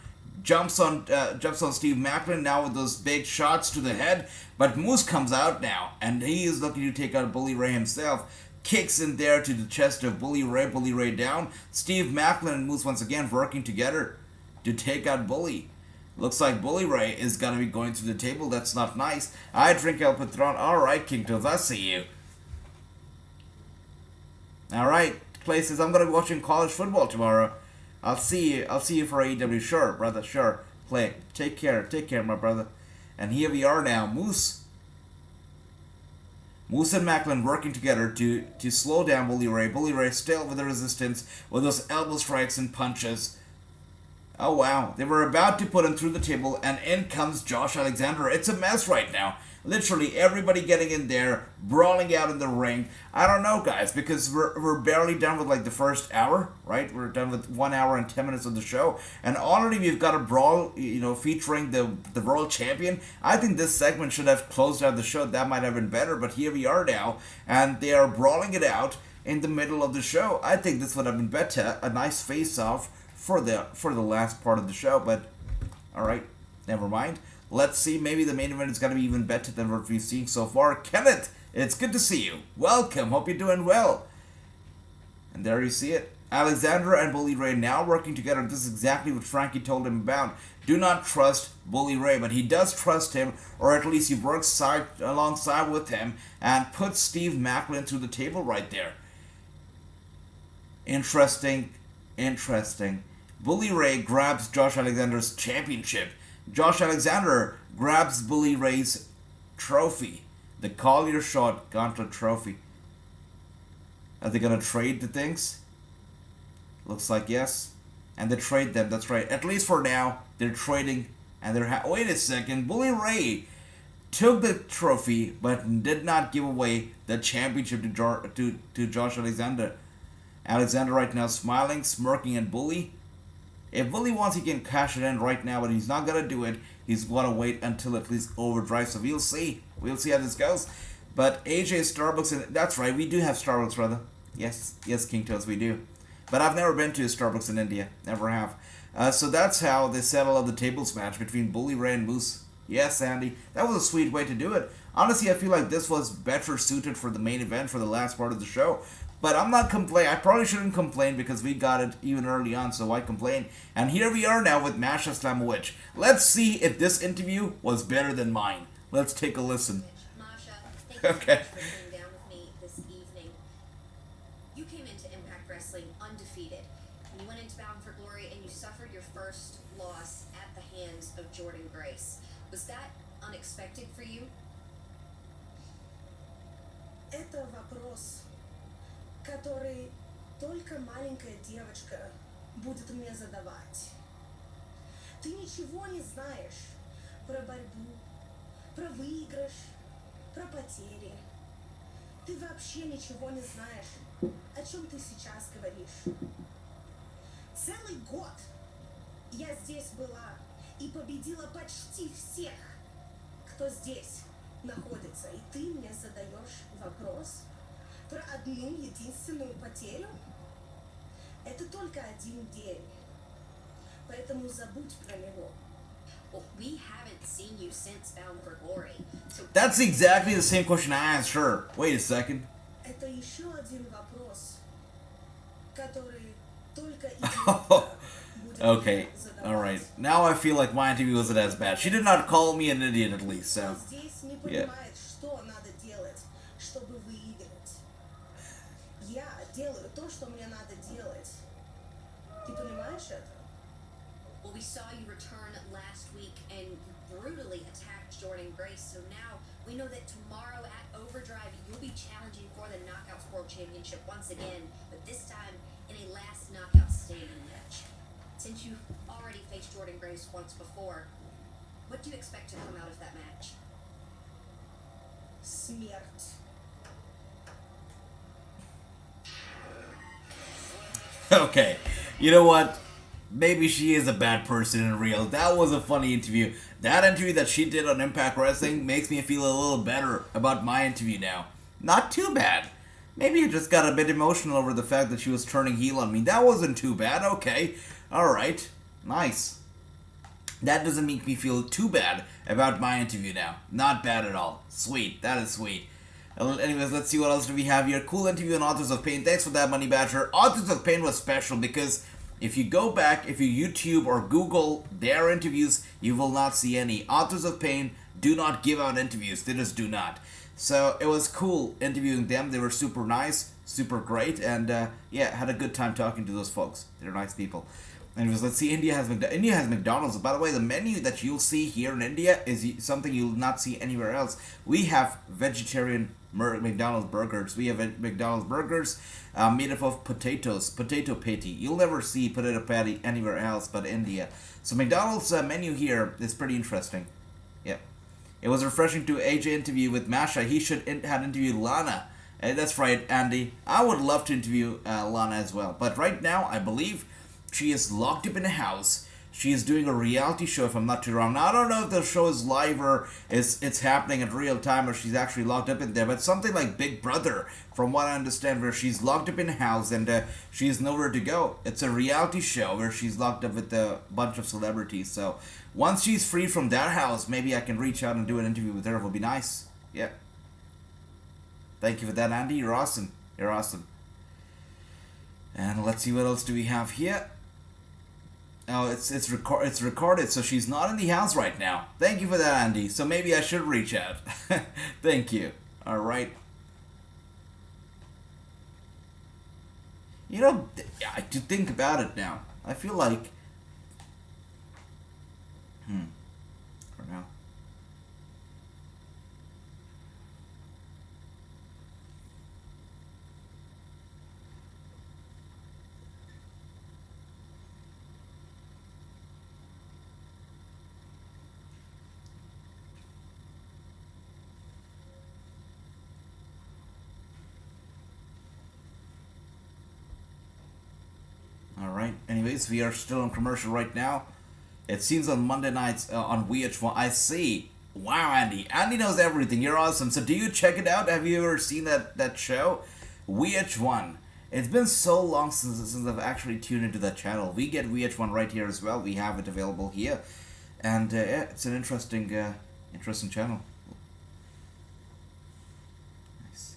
Jumps on Steve Macklin now with those big shots to the head, but Moose comes out now, and he is looking to take out Bully Ray himself. Kicks in there to the chest of Bully Ray down. Steve Macklin and Moose once again working together to take out Bully. Looks like Bully Ray is gonna be going through the table. That's not nice. I drink El Patron. Alright, King Toes, I see you. Alright, Clay says I'm gonna be watching college football tomorrow. I'll see you for AEW. Sure, brother, sure. Play. Take care, my brother. And here we are now. Moose Moose and Macklin working together to slow down Bully Ray. Bully Ray still with the resistance with those elbow strikes and punches. Oh wow, they were about to put him through the table and in comes Josh Alexander. It's a mess right now. Literally everybody getting in there, brawling out in the ring. I don't know, guys, because we're barely done with like the first hour, right? We're done with 1 hour and 10 minutes of the show, and already we've got a brawl, featuring the world champion. I think this segment should have closed out the show. That might have been better, but here we are now, and they are brawling it out in the middle of the show. I think this would have been better, a nice face-off for the last part of the show, but all right, never mind. Let's see, maybe the main event is going to be even better than what we've seen so far. Kenneth, it's good to see you. Welcome, hope you're doing well. And there you see it. Alexander and Bully Ray now working together. This is exactly what Frankie told him about. Do not trust Bully Ray, but he does trust him, or at least he works alongside with him and puts Steve Macklin through the table right there. Interesting. Bully Ray grabs Josh Alexander's championship. Josh Alexander grabs Bully Ray's trophy. The Call Your Shot Gauntlet trophy. Are they going to trade the things? Looks like yes. And they trade them, that's right. At least for now, they're trading. And they're wait a second. Bully Ray took the trophy, but did not give away the championship to Josh Alexander. Alexander right now smiling, smirking at Bully. If Bully wants, he can cash it in right now, but he's not going to do it. He's going to wait until at least Overdrive, so we'll see. We'll see how this goes. But AJ Starbucks, and that's right, we do have Starbucks, brother. Yes, King Toes, we do. But I've never been to a Starbucks in India. Never have. So that's how they settle up the tables match between Bully Ray and Moose. Yes, Andy, that was a sweet way to do it. Honestly, I feel like this was better suited for the main event, for the last part of the show. But I'm not complaining. I probably shouldn't complain because we got it even early on, so why complain? And here we are now with Masha Slamovich. Let's see if this interview was better than mine. Let's take a listen. Masha, thank you Okay. so much for sitting down with me this evening. You came into Impact Wrestling undefeated. You went into Bound for Glory and you suffered your first loss at the hands of Jordan Grace. Was that unexpected for you? Это вопрос, который только маленькая девочка будет мне задавать. Ты ничего не знаешь про борьбу, про выигрыш, про потери. Ты вообще ничего не знаешь, о чем ты сейчас говоришь. Целый год я здесь была и победила почти всех, кто здесь находится. И ты мне задаешь вопрос про одну единственную потерю? Это только один день. Поэтому забудь про него. Well, we haven't seen you since Bound for Glory. So That's exactly the same question I asked her. Wait a second. Это еще один вопрос, который только будет Okay, мне задавать. alright. Now I feel like my interview wasn't as bad. She did not call me an idiot at least, so. Здесь не Yeah. понимает, что надо делать, чтобы выиграть. Я делаю то, что мне надо делать. Ты понимаешь это? Well, we saw you return last week and brutally attacked Jordan Grace. So now we know that tomorrow at Overdrive you'll be challenging for the Knockouts World Championship once again, but this time in a last knockout standing match. Since you've already faced Jordan Grace once before, what do you expect to come out of that match? Смерть. Okay, you know what? Maybe she is a bad person in real. That was a funny interview. That interview that she did on Impact Wrestling makes me feel a little better about my interview now. Not too bad. Maybe I just got a bit emotional over the fact that she was turning heel on me. That wasn't too bad. Okay. Alright. Nice. That doesn't make me feel too bad about my interview now. Not bad at all. Sweet. That is sweet. Anyways, let's see what else do we have here. Cool interview on Authors of Pain. Thanks for that, Money Badger. Authors of Pain was special because if you go back, if you YouTube or Google their interviews, you will not see any. Authors of Pain do not give out interviews. They just do not. So it was cool interviewing them. They were super nice, super great, and yeah, had a good time talking to those folks. They're nice people. Anyways, let's see. India has McDonald's. By the way, the menu that you'll see here in India is something you'll not see anywhere else. We have vegetarian McDonald's burgers. We have McDonald's burgers made up of potato patty. You'll never see potato patty anywhere else but India. So McDonald's menu here is pretty interesting. Yeah. It was refreshing to AJ interview with Masha. He should had interviewed Lana. That's right, Andy. I would love to interview Lana as well. But right now, I believe she is locked up in a house. She is doing a reality show, if I'm not too wrong. Now, I don't know if the show is live or it's happening in real time or she's actually locked up in there. But something like Big Brother, from what I understand, where she's locked up in a house and she has nowhere to go. It's a reality show where she's locked up with a bunch of celebrities. So once she's free from that house, maybe I can reach out and do an interview with her. It will be nice. Yeah. Thank you for that, Andy. You're awesome. You're awesome. And let's see what else do we have here. Oh, it's recorded, so she's not in the house right now. Thank you for that, Andy. So maybe I should reach out. Thank you. All right. You know, I to think about it now. I feel like, for now. Alright, anyways, we are still on commercial right now. It seems on Monday nights on VH1. I see. Wow, Andy. Andy knows everything. You're awesome. So do you check it out? Have you ever seen that show? VH1. It's been so long since I've actually tuned into that channel. We get VH1 right here as well. We have it available here. And yeah, it's an interesting channel. Nice.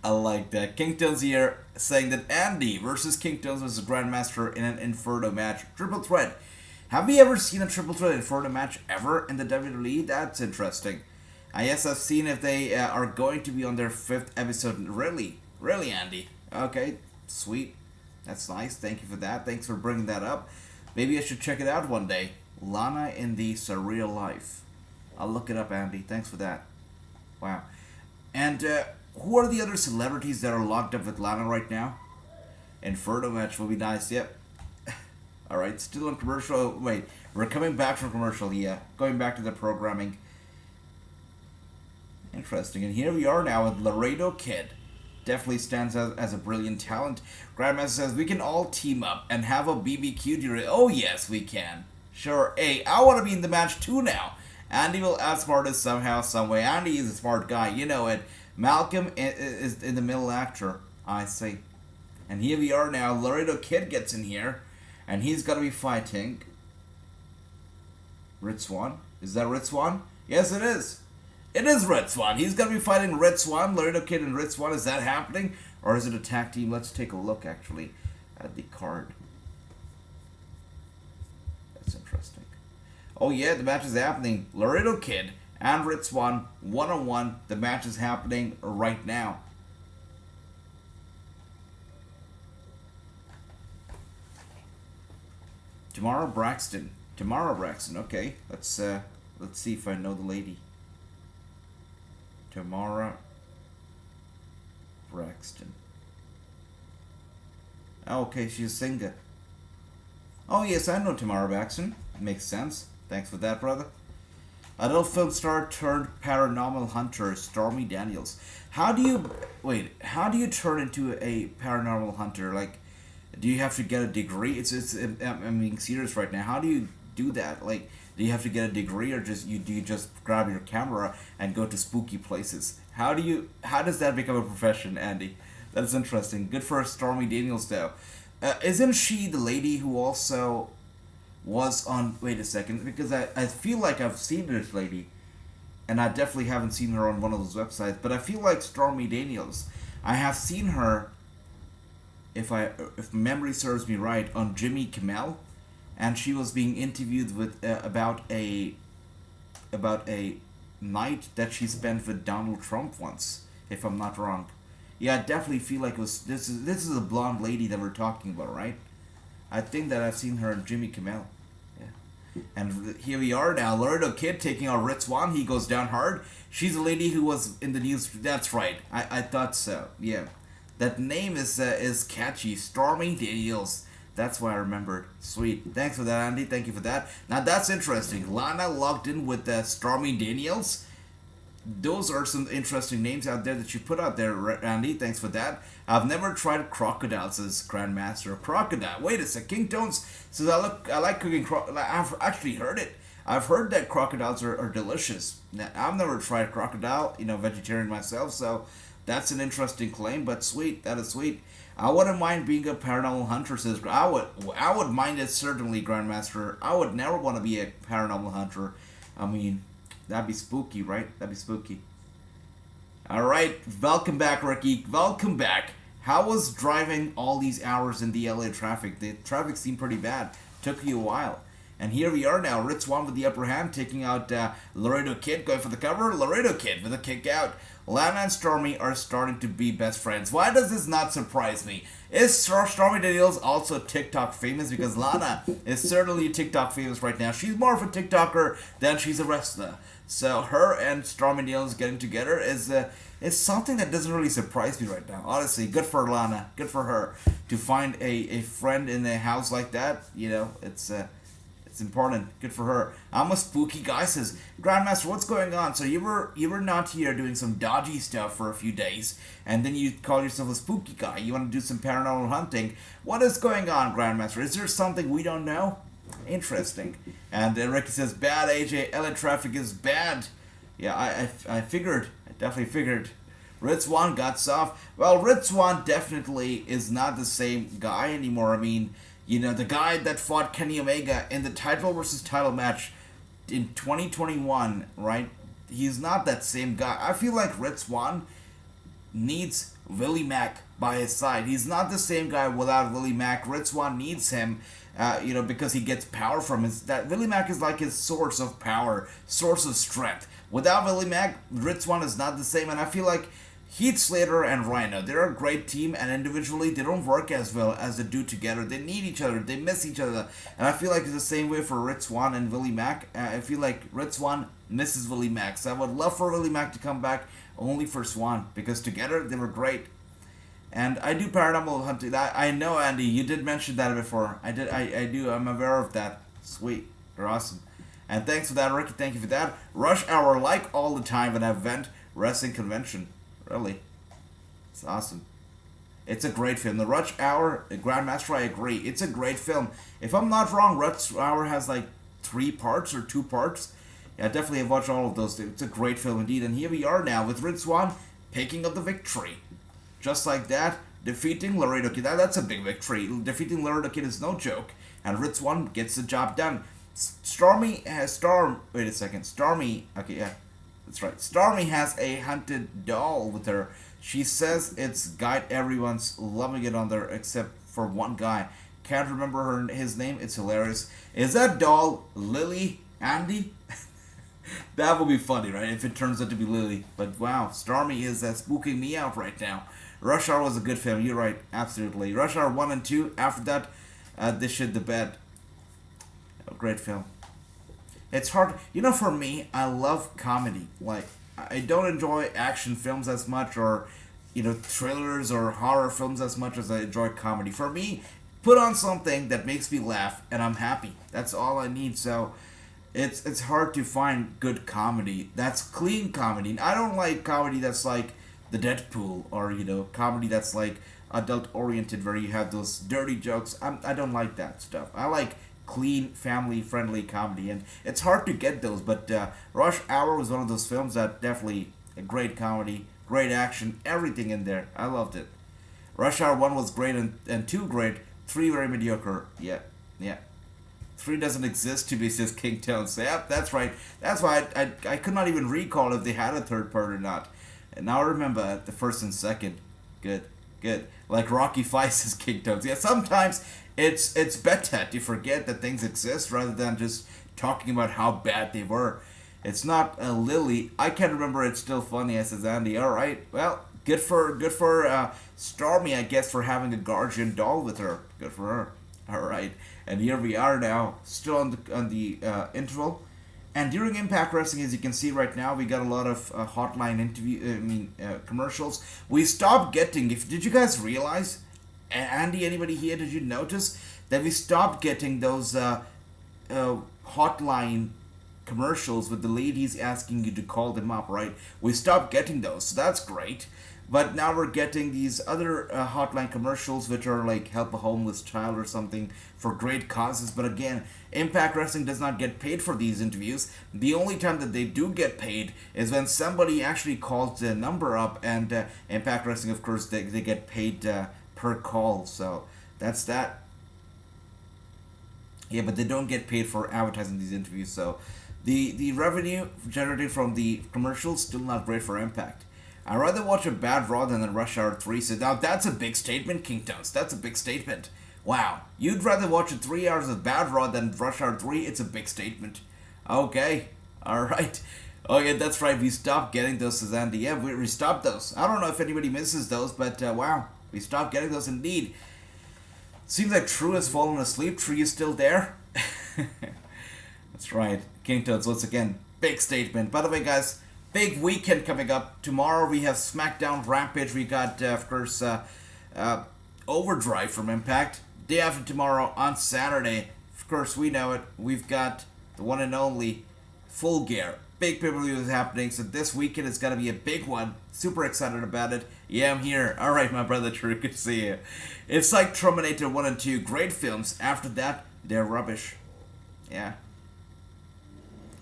I like that. King Tones here saying that Andy versus King Tones was a Grandmaster in an Inferno match. Triple threat. Have you ever seen a triple threat Inferno match ever in the WWE? That's interesting. Yes, I've seen if they are going to be on their 5th episode. Really? Really, Andy? Okay, sweet. That's nice. Thank you for that. Thanks for bringing that up. Maybe I should check it out one day. Lana in the Surreal Life. I'll look it up, Andy. Thanks for that. Wow. And who are the other celebrities that are locked up with Lana right now? Inferno match will be nice. Yep. Alright, still on commercial. Wait, we're coming back from commercial. Yeah, going back to the programming. Interesting. And here we are now with Laredo Kid. Definitely stands out as a brilliant talent. Grandmaster says, we can all team up and have a BBQ during. Oh, yes, we can. Sure. Hey, I want to be in the match too now. Andy will outsmart us somehow, someway. Andy is a smart guy, you know it. Malcolm is in the middle actor. I see. And here we are now. Laredo Kid gets in here. And he's going to be fighting Red Swan. Is that Red Swan? Yes, it is. It is Red Swan. He's going to be fighting Red Swan. Laredo Kid and Red Swan. Is that happening? Or is it a tag team? Let's take a look, actually, at the card. That's interesting. Oh, yeah, the match is happening. Laredo Kid and Red Swan, one-on-one. The match is happening right now. Tamara Braxton. Okay, let's see if I know the lady. Tamara Braxton. Oh, okay, she's a singer. Oh yes, I know Tamara Braxton. Makes sense. Thanks for that, brother. Adult film star turned paranormal hunter Stormy Daniels. How do you turn into a paranormal hunter? Like, do you have to get a degree? I'm being serious right now. How do you do that? Like, do you have to get a degree, or do you just grab your camera and go to spooky places? How does that become a profession, Andy? That's interesting. Good for Stormy Daniels, though. Isn't she the lady who also was on... Wait a second, because I feel like I've seen this lady, and I definitely haven't seen her on one of those websites, but I feel like Stormy Daniels, I have seen her, if memory serves me right, on Jimmy Kimmel, and she was being interviewed with about a night that she spent with Donald Trump once, if I'm not wrong. Yeah, I definitely feel like it was this is a blonde lady that we're talking about, right? I think that I've seen her in Jimmy Kimmel. Yeah. And here we are now. Laredo Kid taking on Rich Swann. He goes down hard. She's a lady who was in the news. That's right. I thought so. Yeah. That name is catchy. Stormy Daniels. That's why I remembered. Sweet. Thanks for that, Andy. Thank you for that. Now that's interesting. Lana logged in with Stormy Daniels. Those are some interesting names out there that you put out there, Randy. Thanks for that. I've never tried crocodile, says Grandmaster. Crocodile. Wait a sec. King Tones says, I like cooking crocodile. I've actually heard it. I've heard that crocodiles are delicious. Now, I've never tried crocodile, vegetarian myself, so that's an interesting claim, but sweet. That is sweet. I wouldn't mind being a paranormal hunter, says I would mind it, certainly, Grandmaster. I would never want to be a paranormal hunter. I mean, that'd be spooky, right? That'd be spooky. Alright, welcome back, Ricky. Welcome back. How was driving all these hours in the LA traffic? The traffic seemed pretty bad. Took you a while. And here we are now. Rich Swann with the upper hand, taking out Laredo Kid, going for the cover. Laredo Kid with a kick out. Lana and Stormy are starting to be best friends. Why does this not surprise me? Is Stormy Daniels also TikTok famous? Because Lana is certainly TikTok famous right now. She's more of a TikToker than she's a wrestler. So her and Stormy Daniels getting together is something that doesn't really surprise me right now. Honestly, good for Lana. Good for her to find a friend in a house like that. It's important. Good for her. I'm a spooky guy, says Grandmaster. What's going on? So you were not here doing some dodgy stuff for a few days, and then you call yourself a spooky guy. You want to do some paranormal hunting. What is going on, Grandmaster? Is there something we don't know? Interesting. And Ricky says, bad AJ. LA traffic is bad. Yeah, I figured. I definitely figured. Rich Swann got soft. Well, Rich Swann definitely is not the same guy anymore. I mean, the guy that fought Kenny Omega in the title versus title match in 2021, right? He's not that same guy. I feel like Rich Swann needs Willie Mack by his side. He's not the same guy without Willie Mack. Rich Swann needs him, because he gets power from that Willie Mack is like his source of power, source of strength. Without Willie Mack, Rich Swann is not the same, and I feel like Heath Slater and Rhino, they're a great team, and individually they don't work as well as they do together. They need each other, they miss each other, and I feel like it's the same way for Rich Swann and Willie Mack. I feel like Rich Swann misses Willie Mack, so I would love for Willie Mack to come back only for Swann, because together they were great. And I do paranormal hunting. I know, Andy, you did mention that before. I do, I'm aware of that. Sweet, you're awesome. And thanks for that, Ricky, thank you for that. Rush Hour, like all the time, an event, wrestling convention. Really. It's awesome. It's a great film. The Rush Hour, Grandmaster, I agree. It's a great film. If I'm not wrong, Rush Hour has like 3 parts or 2 parts. Yeah, definitely have watched all of those. It's a great film indeed. And here we are now with Rich Swann picking up the victory. Just like that, defeating Laredo Kid. That's a big victory. Defeating Laredo Kid is no joke. And Rich Swann gets the job done. Stormy, okay, yeah. That's right. Stormy has a hunted doll with her. She says it's guide everyone's loving it on there except for one guy. Can't remember his name. It's hilarious. Is that doll Lily? Andy? That would be funny, right? If it turns out to be Lily. But wow, Stormy is spooking me out right now. Rush Hour was a good film. You're right. Absolutely. Rush Hour 1 and 2. After that, they shit the bed. A great film. It's hard, for me, I love comedy. Like, I don't enjoy action films as much, or, thrillers or horror films as much as I enjoy comedy. For me, put on something that makes me laugh, and I'm happy. That's all I need. So, it's hard to find good comedy that's clean comedy. I don't like comedy that's like the Deadpool, or, comedy that's like adult-oriented, where you have those dirty jokes. I don't like that stuff. I like clean, family-friendly comedy, and it's hard to get those, but Rush Hour was one of those films that definitely a great comedy, great action, everything in there. I loved it. Rush Hour 1 was great, and 2 great, 3 very mediocre. Yeah. 3 doesn't exist to be, says King Tones. So, yep, that's right. That's why I could not even recall if they had a 3rd part or not. And now I remember the 1st and 2nd. Good. Like Rocky V, says King Tones. Yeah, sometimes it's better to forget that things exist rather than just talking about how bad they were. It's not a Lily. I can't remember. It's still funny, says Andy. All right. Well, Good for Stormy, I guess, for having a guardian doll with her. Good for her. All right, and here we are now, still on the interval. And during Impact Wrestling, as you can see right now, we got a lot of hotline commercials. We stopped getting. Did you guys realize, Andy? Anybody here? Did you notice that we stopped getting those hotline commercials with the ladies asking you to call them up? Right? We stopped getting those, so that's great. But now we're getting these other hotline commercials, which are like help a homeless child or something for great causes. But again, Impact Wrestling does not get paid for these interviews. The only time that they do get paid is when somebody actually calls the number up, and Impact Wrestling, of course, they get paid per call. So that's that. Yeah, but they don't get paid for advertising these interviews. So the revenue generated from the commercials still not great for Impact. I'd rather watch a bad Raw than a Rush Hour 3. So now that's a big statement, King Tones. That's a big statement. Wow. You'd rather watch 3 hours of bad Raw than Rush Hour 3? It's a big statement. Okay. Alright. Oh yeah, that's right. We stopped getting those, Suzanne. Yeah, we stopped those. I don't know if anybody misses those, but wow. We stopped getting those indeed. Seems like True has fallen asleep. True is still there. That's right. King Tones, once again, big statement. By the way, guys, big weekend coming up. Tomorrow we have SmackDown Rampage. We got, of course, Overdrive from Impact. Day after tomorrow on Saturday, of course, we know it. We've got the one and only Full Gear. Big pay-per-view is happening, so this weekend is going to be a big one. Super excited about it. Yeah, I'm here. All right, my brother True, good to see you. It's like Terminator 1 and 2. Great films. After that, they're rubbish. Yeah.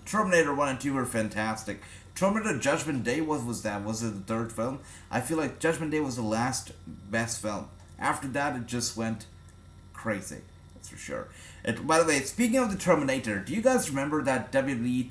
Terminator 1 and 2 were fantastic. Terminator Judgment Day, what was that? Was it the third film? I feel like Judgment Day was the last best film. After that, it just went crazy. That's for sure. By the way, speaking of the Terminator, do you guys remember that WWE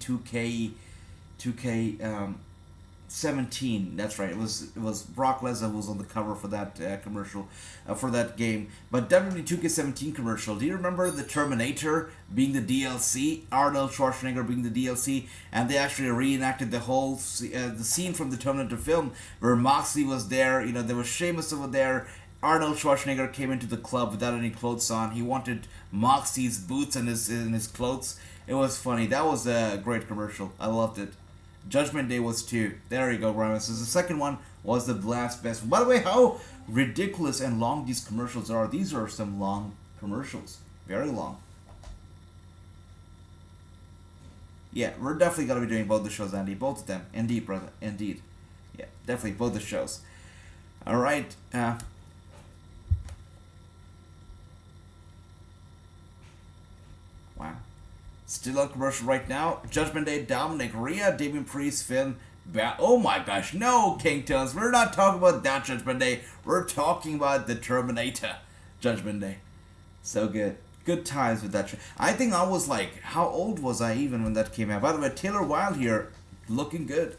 2K17? That's right. It was Brock Lesnar who was on the cover for that commercial, for that game. But WWE 2K17 commercial. Do you remember the Terminator being the DLC, Arnold Schwarzenegger being the DLC, and they actually reenacted the whole the scene from the Terminator film where Moxley was there. You know, there was Sheamus over there. Arnold Schwarzenegger came into the club without any clothes on. He wanted Moxley's boots and his clothes. It was funny. That was a great commercial. I loved it. Judgment Day was 2. There you go, Ryan. So the second one was the last best one. By the way, how ridiculous and long these commercials are. These are some long commercials. Very long. Yeah, we're definitely going to be doing both the shows, Andy. Both of them. Indeed, brother. Indeed. Yeah, definitely both the shows. All right. Wow. Still on commercial right now. Judgment Day, Dominic, Rhea, Damian Priest, Finn, oh my gosh, no, King Tones. We're not talking about that Judgment Day. We're talking about the Terminator Judgment Day. So good. Good times with that. I think I was like, how old was I even when that came out? By the way, Taylor Wilde here, looking good.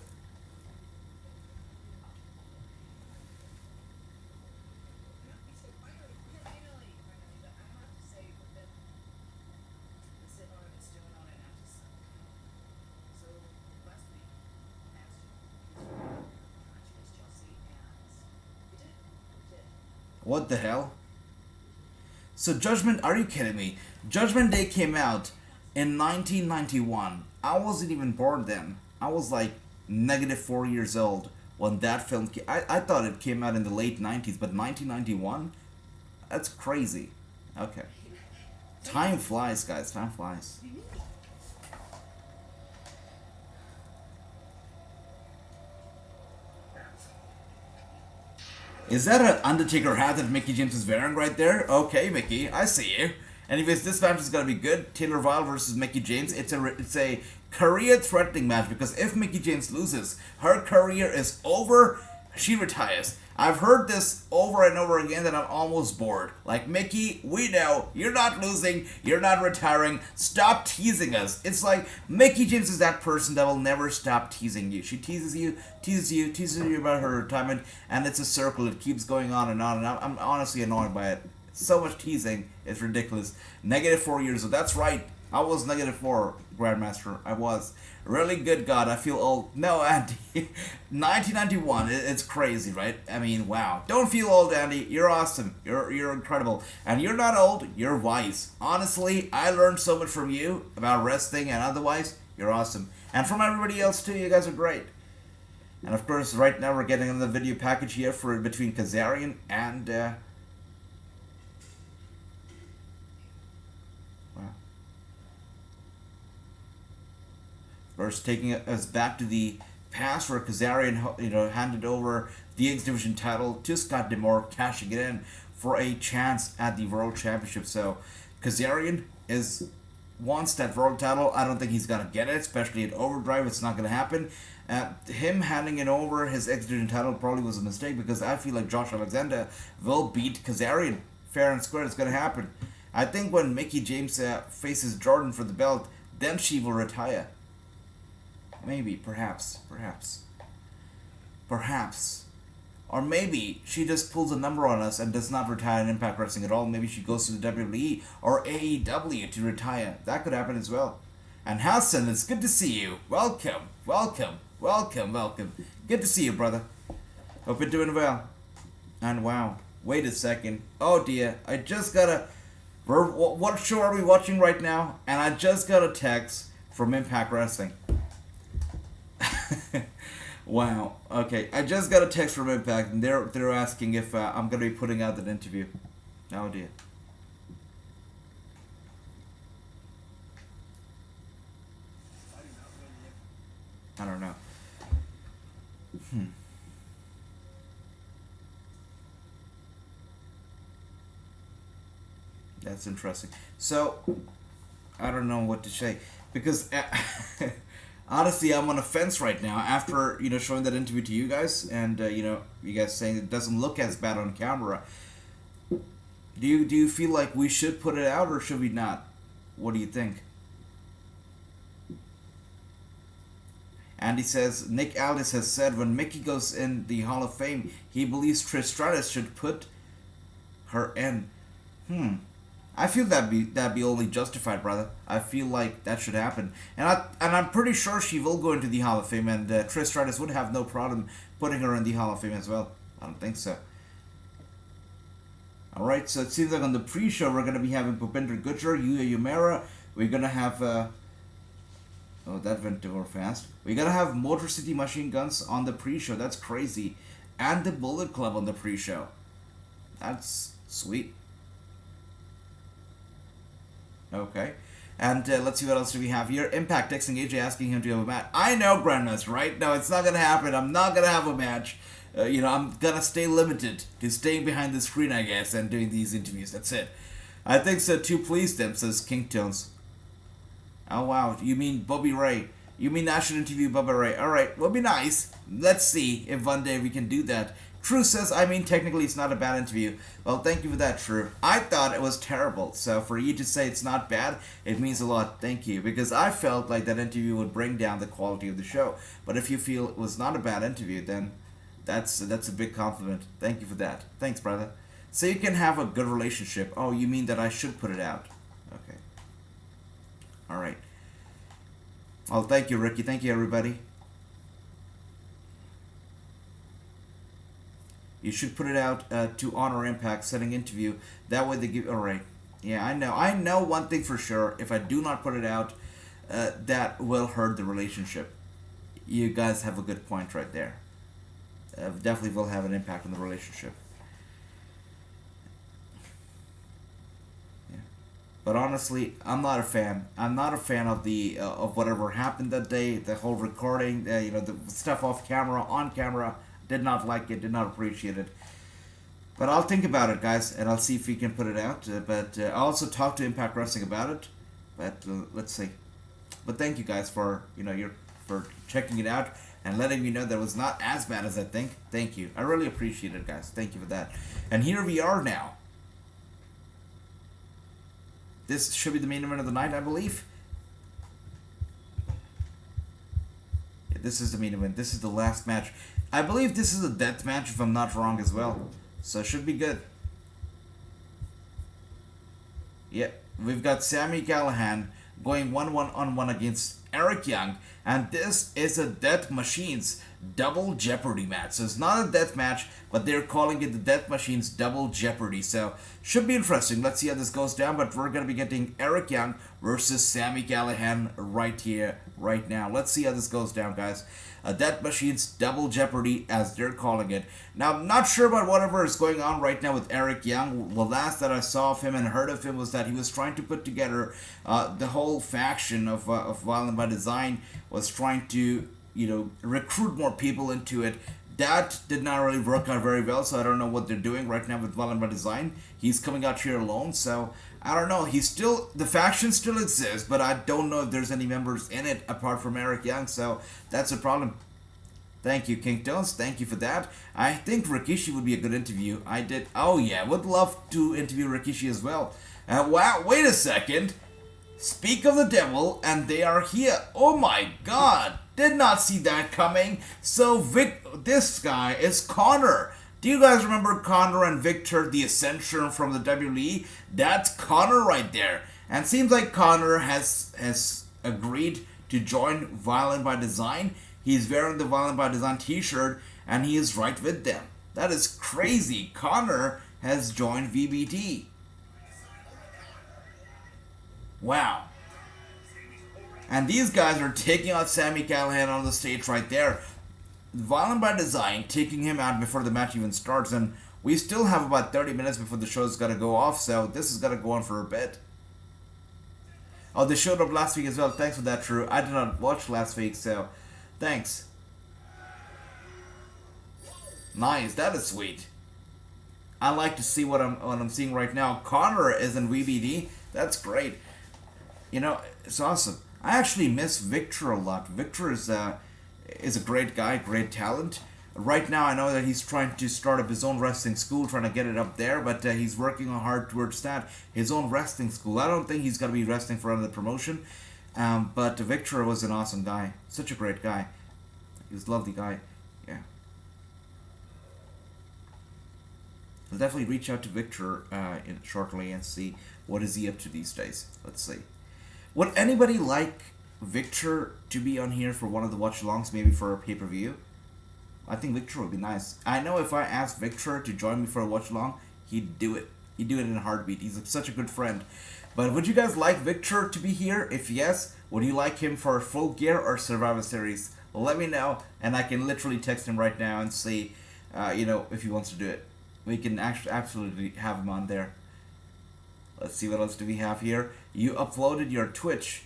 What the hell? So Judgment, are you kidding me? Judgment Day came out in 1991. I wasn't even born then. I was like -4 years old when that film came. I thought it came out in the late 90s, but 1991? That's crazy. Okay. Time flies, guys. Time flies. Is that an Undertaker hat that Mickie James is wearing right there? Okay, Mickey, I see you. Anyways, this match is gonna be good. Taylor Wilde versus Mickie James. It's a career-threatening match because if Mickie James loses, her career is over. She retires. I've heard this over and over again that I'm almost bored. Like, Mickey, we know you're not losing, you're not retiring. Stop teasing us. It's like Mickie James is that person that will never stop teasing you. She teases you about her retirement, and it's a circle. It keeps going on, and I'm honestly annoyed by it. So much teasing, it's ridiculous. -4 years old. That's right. I was -4, Grandmaster. I was. Really good God, I feel old. No, Andy. 1991, it's crazy, right? I mean, wow. Don't feel old, Andy. You're awesome. You're incredible. And you're not old, you're wise. Honestly, I learned so much from you about wrestling and otherwise. You're awesome. And from everybody else too, you guys are great. And of course, right now we're getting another video package here for between Kazarian and First, taking us back to the past where Kazarian, handed over the X Division title to Scott D'Amore, cashing it in for a chance at the World Championship. So, Kazarian wants that World title. I don't think he's gonna get it, especially at Overdrive. It's not gonna happen. Him handing it over his X Division title probably was a mistake because I feel like Josh Alexander will beat Kazarian. Fair and square, it's gonna happen. I think when Mickie James faces Jordan for the belt, then she will retire. Maybe, perhaps. Or maybe she just pulls a number on us and does not retire in Impact Wrestling at all. Maybe she goes to the WWE or AEW to retire. That could happen as well. And Hassan, it's good to see you. Welcome. Good to see you, brother. Hope you're doing well. And wow, wait a second. Oh dear, I just got a... What show are we watching right now? And I just got a text from Impact Wrestling. Wow. Okay, I just got a text from Impact, and they're asking if I'm gonna be putting out that interview. Oh dear. I don't know. That's interesting. So, I don't know what to say because. Honestly, I'm on a fence right now after, showing that interview to you guys and, you guys saying it doesn't look as bad on camera. Do you feel like we should put it out or should we not? What do you think? Andy says, Nick Aldis has said when Mickie goes in the Hall of Fame, he believes Trish Stratus should put her in. I feel that'd be only justified, brother. I feel like that should happen, and I'm pretty sure she will go into the Hall of Fame, and Trish Stratus would have no problem putting her in the Hall of Fame as well. I don't think so. All right, so it seems like on the pre-show we're gonna be having Bhupinder Gujjar, Yuya Uemura. We're gonna have oh, that went over fast. We're gonna have Motor City Machine Guns on the pre-show. That's crazy, and the Bullet Club on the pre-show. That's sweet. Okay. And let's see what else do we have here. Impact texting AJ asking him to have a match. I know, Grandmaster, right? No, it's not going to happen. I'm not going to have a match. I'm going to stay limited to staying behind the screen, I guess, and doing these interviews. That's it. I think so too. Please them, says King Tones. Oh, wow. You mean Bobby Ray. You mean I should interview Bobby Ray. All right. Will be nice. Let's see if one day we can do that. True says, technically it's not a bad interview. Well, thank you for that, True. I thought it was terrible, so for you to say it's not bad, it means a lot. Thank you, because I felt like that interview would bring down the quality of the show. But if you feel it was not a bad interview, then that's a big compliment. Thank you for that. Thanks, brother. So you can have a good relationship. Oh, you mean that I should put it out? Okay. All right. Well, thank you, Ricky. Thank you, everybody. You should put it out to honor Impact, setting interview. That way they give... Alright. Yeah, I know. I know one thing for sure. If I do not put it out, that will hurt the relationship. You guys have a good point right there. Definitely will have an impact on the relationship. Yeah. But honestly, I'm not a fan. I'm not a fan of the of whatever happened that day. The whole recording, the stuff off camera, on camera. Did not like it, did not appreciate it. But I'll think about it, guys, and I'll see if we can put it out. But I also talked to Impact Wrestling about it. But let's see. But thank you guys for for checking it out and letting me know that it was not as bad as I think. Thank you. I really appreciate it, guys. Thank you for that. And here we are now. This should be the main event of the night, I believe. Yeah, this is the main event. This is the last match. I believe this is a death match, if I'm not wrong, as well. So it should be good. Yeah, we've got Sami Callihan going 1-1-on-1 against Eric Young, and this is a Death Machines Double Jeopardy match. So it's not a death match, but they're calling it the Death Machines Double Jeopardy. So should be interesting. Let's see how this goes down. But we're gonna be getting Eric Young versus Sami Callihan right here, right now. Let's see how this goes down, guys. Death Machines Double Jeopardy, as they're calling it. Now, I'm not sure about whatever is going on right now with Eric Young. The last that I saw of him and heard of him was that he was trying to put together the whole faction of Violent by Design, was trying to, recruit more people into it. That did not really work out very well, so I don't know what they're doing right now with Violent by Design. He's coming out here alone, so I don't know. The faction still exists, but I don't know if there's any members in it apart from Eric Young, so that's a problem. Thank you, King Tones. Thank you for that. I think Rikishi would be a good interview. Oh yeah, would love to interview Rikishi as well. Wow, wait a second. Speak of the devil, and they are here. Oh my god, did not see that coming. So this guy is Connor. Do you guys remember Connor and Victor, the Ascension from the WWE? That's Connor right there. And seems like Connor has agreed to join Violent by Design. He's wearing the Violent by Design t-shirt, and he is right with them. That is crazy. Connor has joined VBT. Wow. And these guys are taking out Sami Callihan on the stage right there. Violent by Design taking him out before the match even starts, and we still have about 30 minutes before the show's got to go off, so this is going to go on for a bit. Oh, they showed up last week as well. Thanks for that, Drew. I did not watch last week, so thanks. Nice, that is sweet. I like to see what I'm seeing right now. Connor is in VBD. That's great. It's awesome. I actually miss Victor a lot. Victor is a great guy, great talent. Right now, I know that he's trying to start up his own wrestling school, trying to get it up there, but he's working hard towards that. His own wrestling school. I don't think he's going to be wrestling for another promotion, but Victor was an awesome guy. Such a great guy. He was a lovely guy. Yeah. I'll definitely reach out to Victor shortly and see what is he up to these days. Let's see. Would anybody like Victor to be on here for one of the watch-alongs, maybe for a pay-per-view? I think Victor would be nice. I know if I asked Victor to join me for a watch-along, he'd do it. He'd do it in a heartbeat. He's such a good friend. But would you guys like Victor to be here? If yes, would you like him for Full Gear or Survivor Series? Let me know, and I can literally text him right now and see, if he wants to do it. We can actually absolutely have him on there. Let's see, what else do we have here? You uploaded your Twitch.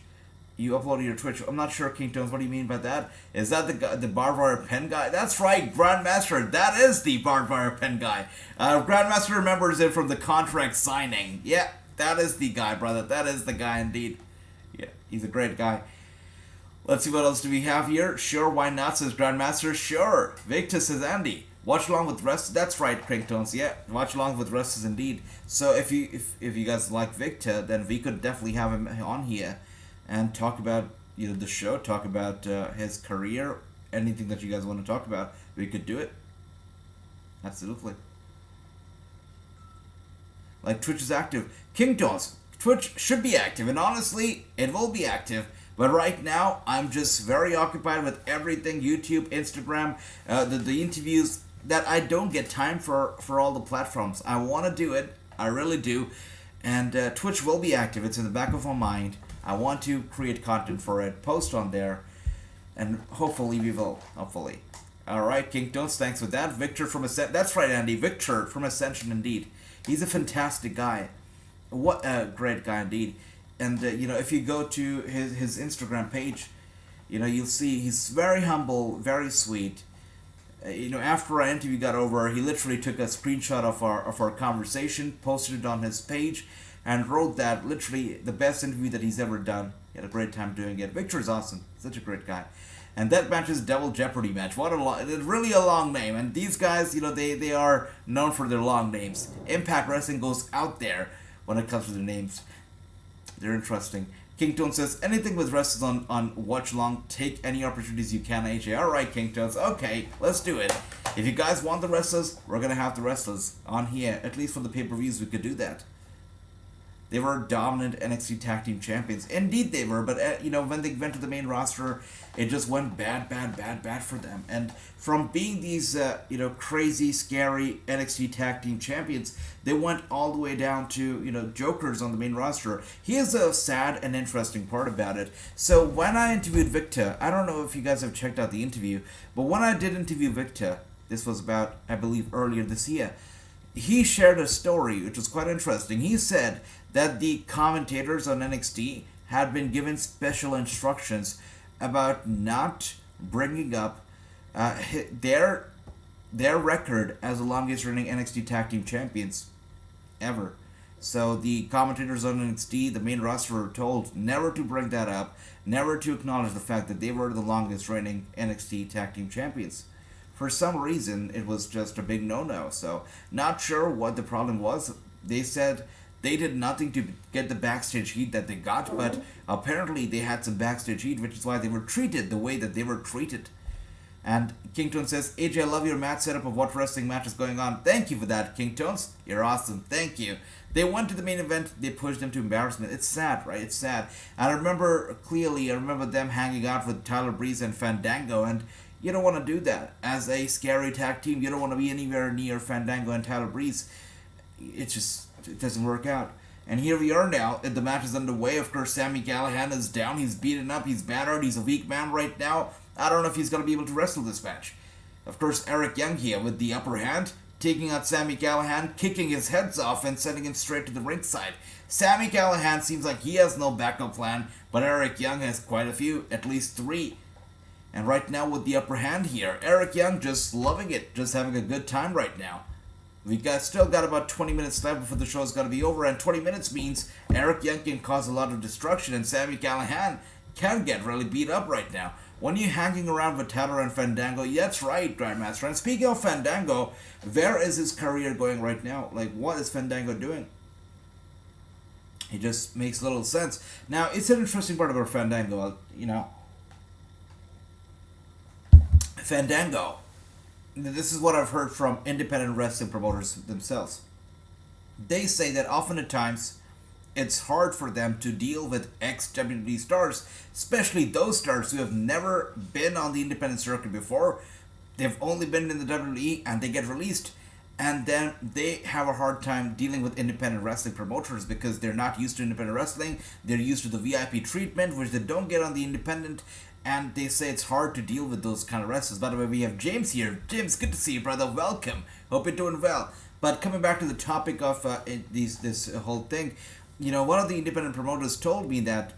I'm not sure, King Tones, what do you mean by that? Is that the barbed wire pen guy? That's right, Grandmaster. That is the barbed wire pen guy. Grandmaster remembers it from the contract signing. Yeah, that is the guy, brother. That is the guy indeed. Yeah, he's a great guy. Let's see, what else do we have here? Sure, why not, says Grandmaster. Sure. Victor says Andy. Watch along with rest. That's right, Cranktones. Yeah, watch along with rest indeed. So if you guys like Victor, then we could definitely have him on here and talk about the show, talk about his career, anything that you guys want to talk about. We could do it. Absolutely. Like, Twitch is active. Kingtones, Twitch should be active, and honestly, it will be active. But right now, I'm just very occupied with everything, YouTube, Instagram, the interviews, that I don't get time for all the platforms. I want to do it. I really do. And Twitch will be active. It's in the back of my mind. I want to create content for it, post on there, and hopefully we will. Hopefully. All right, King Tones, thanks for that. Victor from Ascension. That's right, Andy. Victor from Ascension, indeed. He's a fantastic guy. What a great guy, indeed. And, if you go to his Instagram page, you'll see he's very humble, very sweet. After our interview got over, he literally took a screenshot of our conversation, posted it on his page, and wrote that literally the best interview that he's ever done. He had a great time doing it. Victor's awesome. Such a great guy. And that match is Double Jeopardy match. Really a long name. And these guys, they are known for their long names. Impact Wrestling goes out there when it comes to their names. They're interesting. Kingtone says, anything with wrestlers on watch along, take any opportunities you can, AJ. Alright, Kingtones. Okay, let's do it. If you guys want the wrestlers, we're going to have the wrestlers on here. At least for the pay-per-views, we could do that. They were dominant NXT Tag Team Champions. Indeed they were, but when they went to the main roster, it just went bad for them. And from being these, crazy, scary NXT Tag Team Champions, they went all the way down to, jokers on the main roster. Here's a sad and interesting part about it. So when I interviewed Victor, I don't know if you guys have checked out the interview, but when I did interview Victor, this was about, I believe, earlier this year, he shared a story which was quite interesting. He said that the commentators on NXT had been given special instructions about not bringing up their record as the longest running NXT Tag Team Champions ever. So the commentators on NXT, the main roster, were told never to bring that up, never to acknowledge the fact that they were the longest reigning NXT Tag Team Champions. For some reason, it was just a big no-no. So, not sure what the problem was. They said they did nothing to get the backstage heat that they got, but apparently they had some backstage heat, which is why they were treated the way that they were treated. And Kingtone says, AJ, I love your match setup of what wrestling match is going on. Thank you for that, Kingtones. You're awesome. Thank you. They went to the main event. They pushed them to embarrassment. It's sad, right? It's sad. And I remember them hanging out with Tyler Breeze and Fandango, and you don't want to do that. As a scary tag team, you don't want to be anywhere near Fandango and Tyler Breeze. It doesn't work out. And here we are now. The match is underway. Of course, Sami Callihan is down. He's beaten up. He's battered. He's a weak man right now. I don't know if he's going to be able to wrestle this match. Of course, Eric Young here with the upper hand, taking out Sami Callihan, kicking his heads off and sending him straight to the ringside. Sami Callihan seems like he has no backup plan, but Eric Young has quite a few, at least 3. And right now with the upper hand here, Eric Young just loving it, just having a good time right now. Still got about 20 minutes left before the show's got to be over, and 20 minutes means Eric Young can cause a lot of destruction, and Sami Callihan can get really beat up right now. When you're hanging around with Tyler and Fandango, yeah, that's right, Grandmaster. And speaking of Fandango, where is his career going right now? Like, what is Fandango doing? It just makes little sense. Now, it's an interesting part about Fandango, Fandango. This is what I've heard from independent wrestling promoters themselves. They say that often at times it's hard for them to deal with ex-WWE stars, especially those stars who have never been on the independent circuit before. They've only been in the WWE and they get released, and then they have a hard time dealing with independent wrestling promoters because they're not used to independent wrestling. They're used to the VIP treatment, which they don't get on the independent. And they say it's hard to deal with those kind of wrestlers. By the way, we have James here. James, good to see you, brother. Welcome. Hope you're doing well. But coming back to the topic of this whole thing, one of the independent promoters told me that,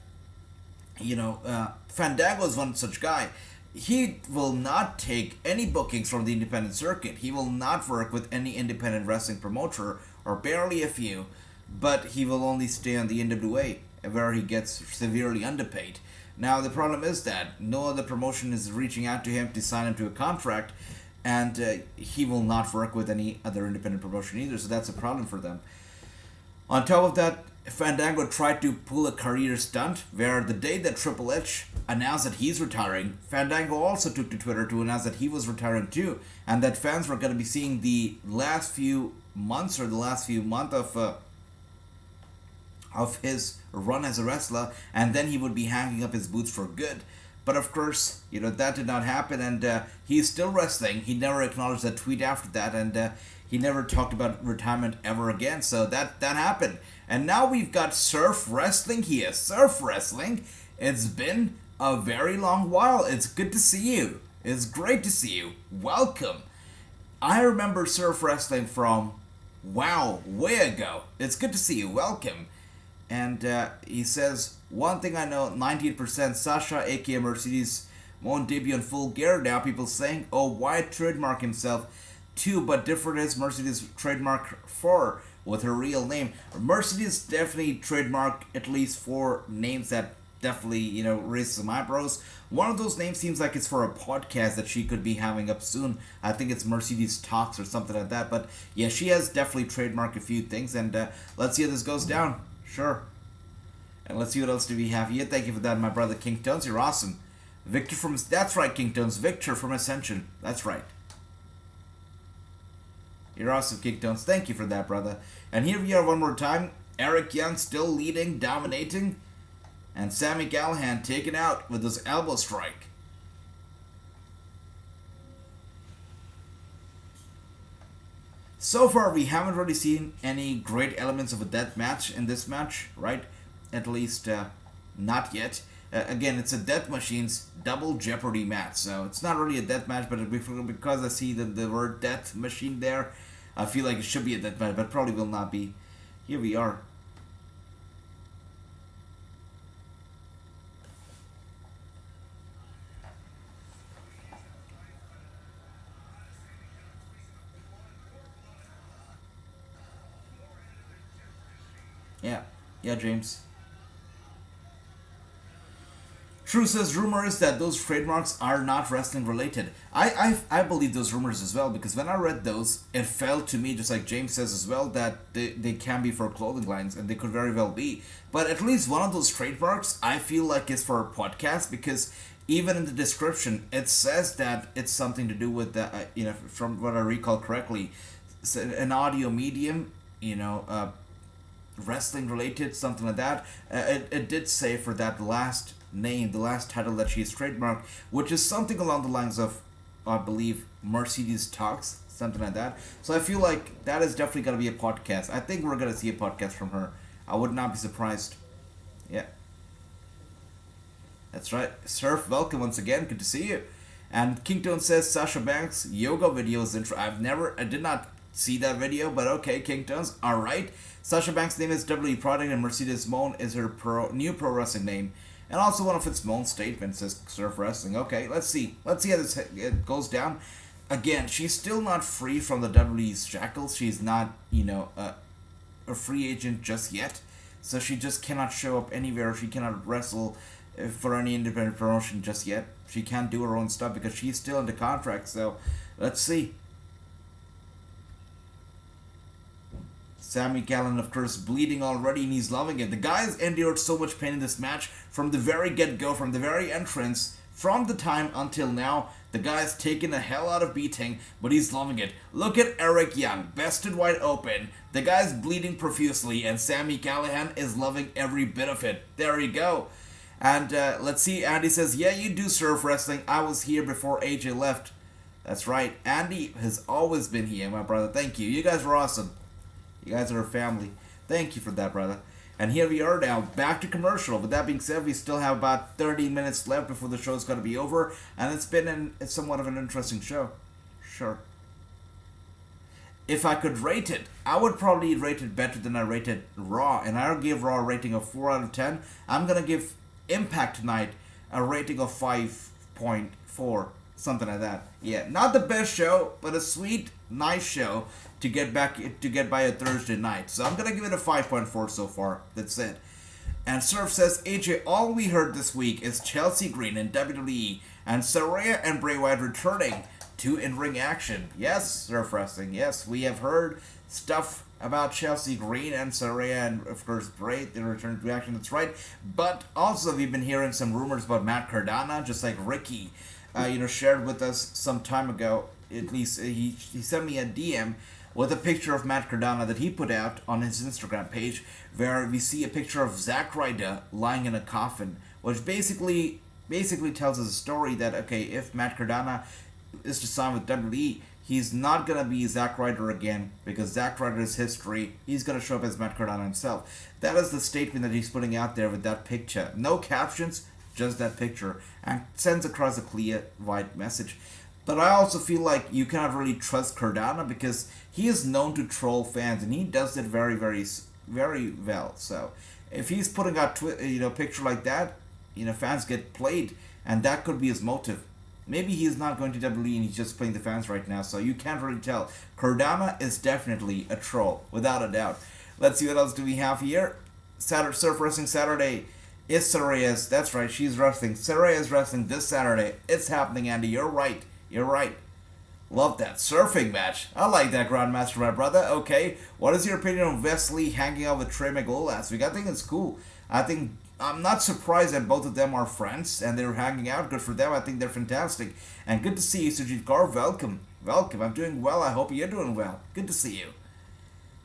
Fandango is one such guy. He will not take any bookings from the independent circuit. He will not work with any independent wrestling promoter, or barely a few, but he will only stay on the NWA, where he gets severely underpaid. Now, the problem is that no other promotion is reaching out to him to sign him to a contract, and he will not work with any other independent promotion either, so that's a problem for them. On top of that, Fandango tried to pull a career stunt, where the day that Triple H announced that he's retiring, Fandango also took to Twitter to announce that he was retiring too, and that fans were going to be seeing the last few months of his run as a wrestler, and then he would be hanging up his boots for good. But of course, that did not happen, and he's still wrestling. He never acknowledged that tweet after that, and he never talked about retirement ever again. So that happened. And now we've got Surf Wrestling here. Surf Wrestling. It's been a very long while. It's good to see you. It's great to see you. Welcome. I remember Surf Wrestling from, way ago. It's good to see you. Welcome. And he says, one thing I know, 98% Sasha, aka Mercedes, won't debut in full gear now. People saying, oh, why trademark himself too, but different is Mercedes trademark 4 with her real name. Mercedes definitely trademark at least 4 names that definitely, raise some eyebrows. One of those names seems like it's for a podcast that she could be having up soon. I think it's Mercedes Talks or something like that. But yeah, she has definitely trademarked a few things, and let's see how this goes down. Sure. And let's see what else do we have here. Thank you for that, my brother King Tones. You're awesome. Victor from... That's right, King Tones. Victor from Ascension. That's right. You're awesome, King Tones. Thank you for that, brother. And here we are one more time. Eric Young still leading, dominating, and Sami Callihan taken out with his elbow strike. So far, we haven't really seen any great elements of a death match in this match, right? At least, not yet. Again, it's a Death Machine's Double Jeopardy match, so it's not really a death match, but because I see the word Death Machine there, I feel like it should be a death match, but probably will not be. Here we are. Yeah, James. True says rumors that those trademarks are not wrestling related. I believe those rumors as well, because when I read those, it felt to me, just like James says as well, that they can be for clothing lines, and they could very well be. But at least one of those trademarks, I feel like is for a podcast, because even in the description, it says that it's something to do with, from what I recall correctly, an audio medium, wrestling related, something like that. It did say for that last name, the last title that she's trademarked, which is something along the lines of, I believe, Mercedes Talks, something like that. So I feel like that is definitely going to be a podcast. I think we're going to see a podcast from her. I would not be surprised. Yeah. That's right. Surf, welcome once again. Good to see you. And Kingtone says Sasha Banks yoga video is intro. I did not see that video, but okay, Kingtones. Alright. Sasha Banks' name is WWE Product, and Mercedes Moan is her new pro wrestling name. And also one of its Moan statements says Surf Wrestling. Okay, let's see. Let's see how this goes down. Again, she's still not free from the WWE's shackles. She's not, a free agent just yet. So she just cannot show up anywhere. She cannot wrestle for any independent promotion just yet. She can't do her own stuff because she's still under contract. So let's see. Sami Callihan, of course, bleeding already, and he's loving it. The guy's endured so much pain in this match from the very get-go, from the very entrance, from the time until now. The guy's taken a hell out of beating, but he's loving it. Look at Eric Young, bested wide open. The guy's bleeding profusely, and Sami Callihan is loving every bit of it. There you go. And let's see, Andy says, yeah, you do Surf Wrestling. I was here before AJ left. That's right. Andy has always been here, my brother. Thank you. You guys are awesome. You guys are a family. Thank you for that, brother. And here we are now, back to commercial. With that being said, we still have about 30 minutes left before the show's going to be over. And it's been somewhat of an interesting show. Sure. If I could rate it, I would probably rate it better than I rated Raw. And I would give Raw a rating of 4 out of 10. I'm going to give Impact tonight a rating of 5.4. Something like that. Yeah, not the best show, but a sweet, nice show to get by a Thursday night. So I'm gonna give it a 5.4 so far. That's it. And Surf says, AJ, all we heard this week is Chelsea Green in WWE and Saraya and Bray Wyatt returning to in-ring action. Yes, Surf Wrestling. Yes, we have heard stuff about Chelsea Green and Saraya and, of course, Bray. They return to action. That's right. But also, we've been hearing some rumors about Matt Cardona, just like Ricky shared with us some time ago. At least he sent me a DM with a picture of Matt Cardona that he put out on his Instagram page, where we see a picture of Zack Ryder lying in a coffin, which basically tells us a story that, okay, if Matt Cardona is to sign with WWE, he's not gonna be Zack Ryder again, because Zack Ryder's history, he's gonna show up as Matt Cardona himself. That is the statement that he's putting out there with that picture. No captions, just that picture, and sends across a clear, white message. But I also feel like you cannot really trust Cardona because he is known to troll fans, and he does it very, very, very well. So if he's putting out picture like that, fans get played, and that could be his motive. Maybe he's not going to WWE and he's just playing the fans right now, so you can't really tell. Cardona is definitely a troll, without a doubt. Let's see what else do we have here. Surf Wrestling Saturday. Is Saraya's, that's right, she's wrestling. Saraya's wrestling this Saturday. It's happening, Andy. You're right. Love that surfing match. I like that, Grandmaster, my brother. Okay, what is your opinion on Wesley hanging out with Trey Miguel last week? I think it's cool. I'm not surprised that both of them are friends and they're hanging out. Good for them. I think they're fantastic. And good to see you, Sujit Gaur. Welcome. I'm doing well. I hope you're doing well. Good to see you.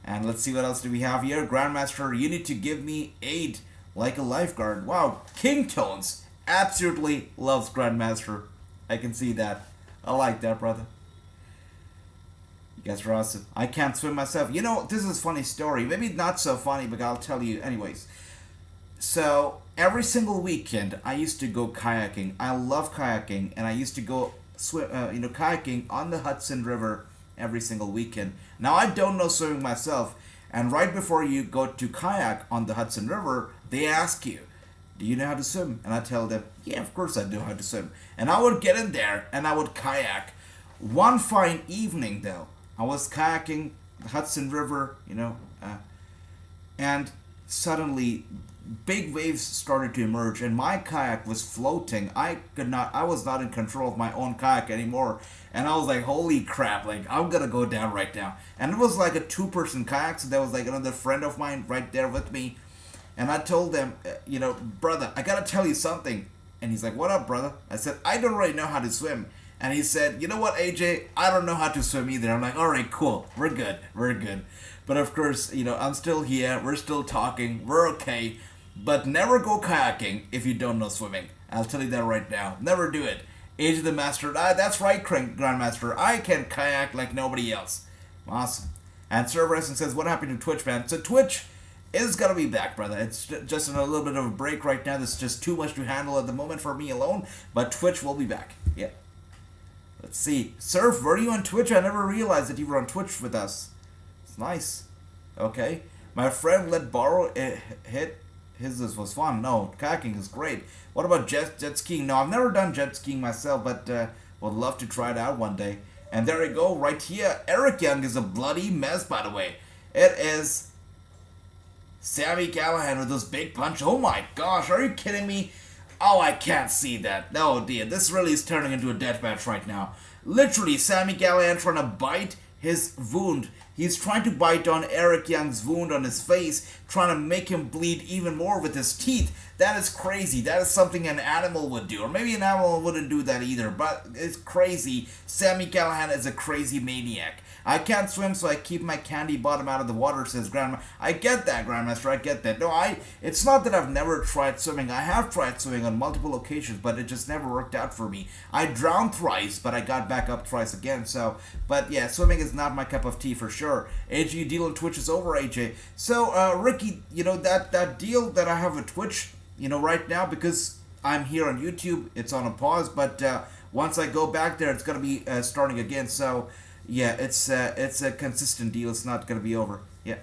And let's see what else do we have here. Grandmaster, you need to give me aid like a lifeguard. Wow, King Tones absolutely loves Grandmaster. I can see that. I like that, brother. You guys are awesome. I can't swim myself. You know, this is a funny story. Maybe not so funny, but I'll tell you anyways. So, every single weekend, I used to go kayaking. I love kayaking, and I used to go swim, kayaking on the Hudson River every single weekend. Now, I don't know swimming myself, and right before you go to kayak on the Hudson River, they ask you, do you know how to swim? And I tell them, yeah, of course I know how to swim. And I would get in there, and I would kayak. One fine evening, though, I was kayaking the Hudson River, and suddenly big waves started to emerge, and my kayak was floating. I was not in control of my own kayak anymore, and I was like, holy crap, like, I'm gonna go down right now. And it was like a 2-person kayak, so there was like another friend of mine right there with me, and I told them, brother, I gotta tell you something. And he's like, what up, brother? I said, I don't really know how to swim. And he said, you know what, AJ, I don't know how to swim either. I'm like, all right, cool, we're good. But of course, I'm still here, we're still talking, we're okay. But never go kayaking if you don't know swimming. I'll tell you that right now. Never do it. Age of the Master. That's right, Grandmaster. I can kayak like nobody else. Awesome. And Server Wrestling says, what happened to Twitch, man? So Twitch is going to be back, brother. It's just in a little bit of a break right now. There's just too much to handle at the moment for me alone. But Twitch will be back. Yeah. Let's see. Surf, were you on Twitch? I never realized that you were on Twitch with us. It's nice. Okay. My friend let borrow hit. His was fun. No, kayaking is great. What about jet skiing? No, I've never done jet skiing myself, but would love to try it out one day. And there we go, right here. Eric Young is a bloody mess, by the way. It is Sami Callihan with this big punch. Oh my gosh, are you kidding me? Oh, I can't see that. Oh dear, this really is turning into a deathmatch right now. Literally, Sami Callihan trying to bite his wound. He's trying to bite on Eric Young's wound on his face, trying to make him bleed even more with his teeth. That is crazy. That is something an animal would do. Or maybe an animal wouldn't do that either, but it's crazy. Sami Callihan is a crazy maniac. I can't swim, so I keep my candy bottom out of the water, says Grandma. I get that, Grandmaster, I get that. No, it's not that I've never tried swimming. I have tried swimming on multiple occasions, but it just never worked out for me. I drowned thrice, but I got back up twice again, but yeah, swimming is not my cup of tea for sure. AJ, deal on Twitch is over, AJ. So, Ricky, that deal that I have with Twitch, right now, because I'm here on YouTube, it's on a pause, but once I go back there, it's going to be starting again, so yeah, it's a consistent deal. It's not going to be over. Yeah.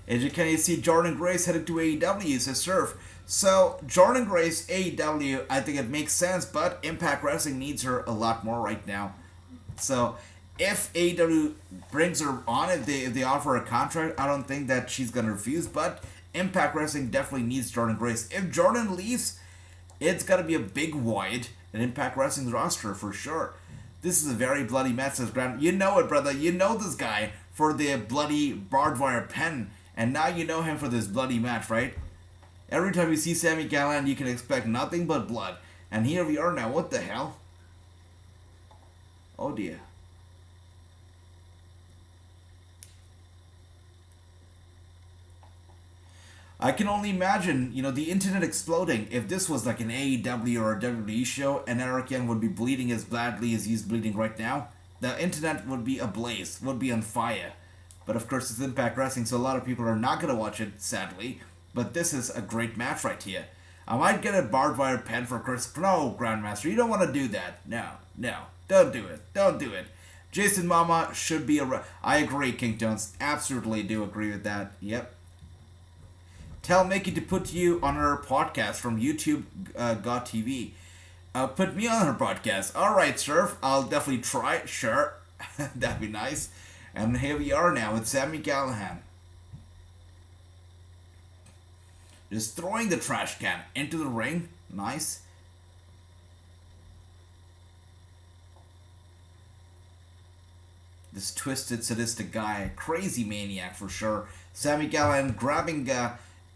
AJ, can you see Jordan Grace headed to AEW, says Surf. So, Jordan Grace, AEW, I think it makes sense, but Impact Wrestling needs her a lot more right now. So, if AEW brings her on, if they offer a contract, I don't think that she's going to refuse, but Impact Wrestling definitely needs Jordan Grace. If Jordan leaves, it's going to be a big void in Impact Wrestling's roster for sure. This is a very bloody match, says Grant. You know it, brother. You know this guy for the bloody barbed wire pen, and now you know him for this bloody match, right? Every time you see Sami Callihan, you can expect nothing but blood. And here we are now. What the hell? Oh dear. I can only imagine, the internet exploding. If this was like an AEW or a WWE show and Eric Young would be bleeding as badly as he's bleeding right now, the internet would be ablaze, would be on fire. But of course it's Impact Wrestling, so a lot of people are not going to watch it, sadly. But this is a great match right here. I might get a barbed wire pen for Chris. No, Grandmaster, you don't want to do that. No, don't do it. Jason Mama should be I agree, King Jones. Absolutely do agree with that. Yep. Tell Mickey to put you on her podcast from YouTube TV. Put me on her podcast. Alright, Surf. I'll definitely try. Sure. That'd be nice. And here we are now with Sami Callihan. Just throwing the trash can into the ring. Nice. This twisted, sadistic guy. Crazy maniac for sure. Sami Callihan grabbing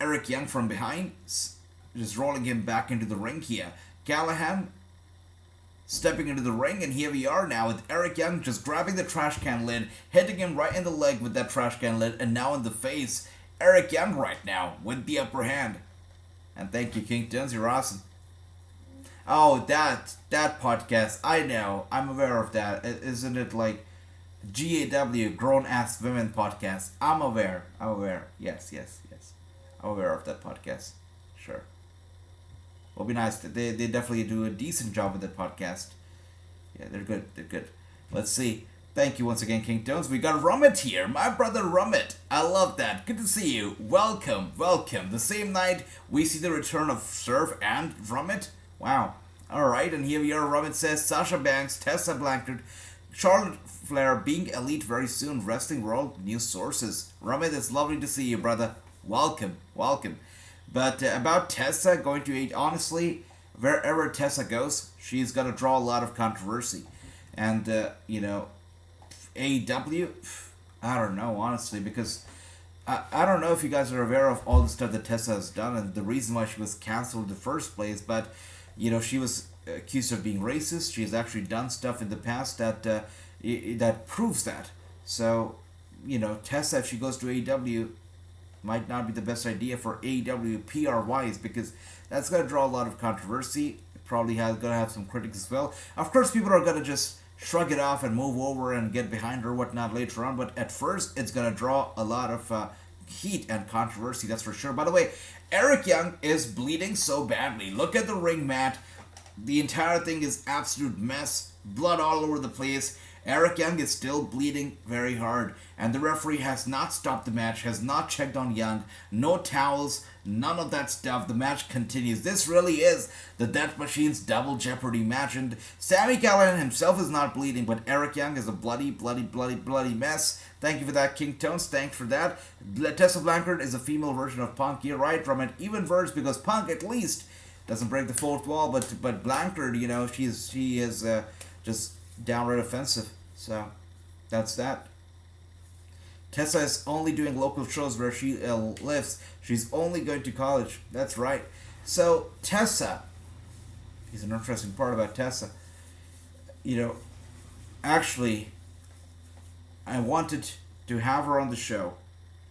Eric Young from behind, just rolling him back into the ring here. Callihan stepping into the ring, and here we are now with Eric Young just grabbing the trash can lid, hitting him right in the leg with that trash can lid, and now in the face. Eric Young right now with the upper hand. And thank you, King Jones, you're awesome. Oh, that podcast, I know, I'm aware of that. Isn't it like GAW, Grown Ass Women Podcast? I'm aware. Yes. I'm aware of that podcast. Sure. It'll be nice. They definitely do a decent job with that podcast. Yeah, they're good. Let's see. Thank you once again, King Jones. We got Rummet here. My brother Rummet. I love that. Good to see you. Welcome. The same night we see the return of Surf and Rummet. Wow. Alright, and here we are. Rummet says Sasha Banks, Tessa Blanchard, Charlotte Flair being elite very soon. Wrestling World news sources. Rummet, it's lovely to see you, brother. Welcome. But about Tessa going to 8, honestly, wherever Tessa goes, she's going to draw a lot of controversy. And, AEW, I don't know, honestly, because I don't know if you guys are aware of all the stuff that Tessa has done and the reason why she was canceled in the first place, but, she was accused of being racist. She has actually done stuff in the past that proves that. So, Tessa, if she goes to AEW, might not be the best idea for AEW PR-wise, because that's going to draw a lot of controversy. Probably going to have some critics as well. Of course, people are going to just shrug it off and move over and get behind her whatnot later on, but at first, it's going to draw a lot of heat and controversy, that's for sure. By the way, Eric Young is bleeding so badly. Look at the ring mat. The entire thing is absolute mess. Blood all over the place. Eric Young is still bleeding very hard, and the referee has not stopped the match, has not checked on Young, no towels, none of that stuff. The match continues. This really is the Death Machine's Double Jeopardy match, and Sami Callihan himself is not bleeding, but Eric Young is a bloody mess. Thank you for that, King Tones. Thanks for that. Tessa Blanchard is a female version of Punk. You're right, from an even verse, because Punk at least doesn't break the fourth wall, but Blanchard, she is just downright offensive. So that's that. Tessa is only doing local shows where she lives. She's only going to college. That's right. So Tessa, here's an interesting part about Tessa. Actually, I wanted to have her on the show,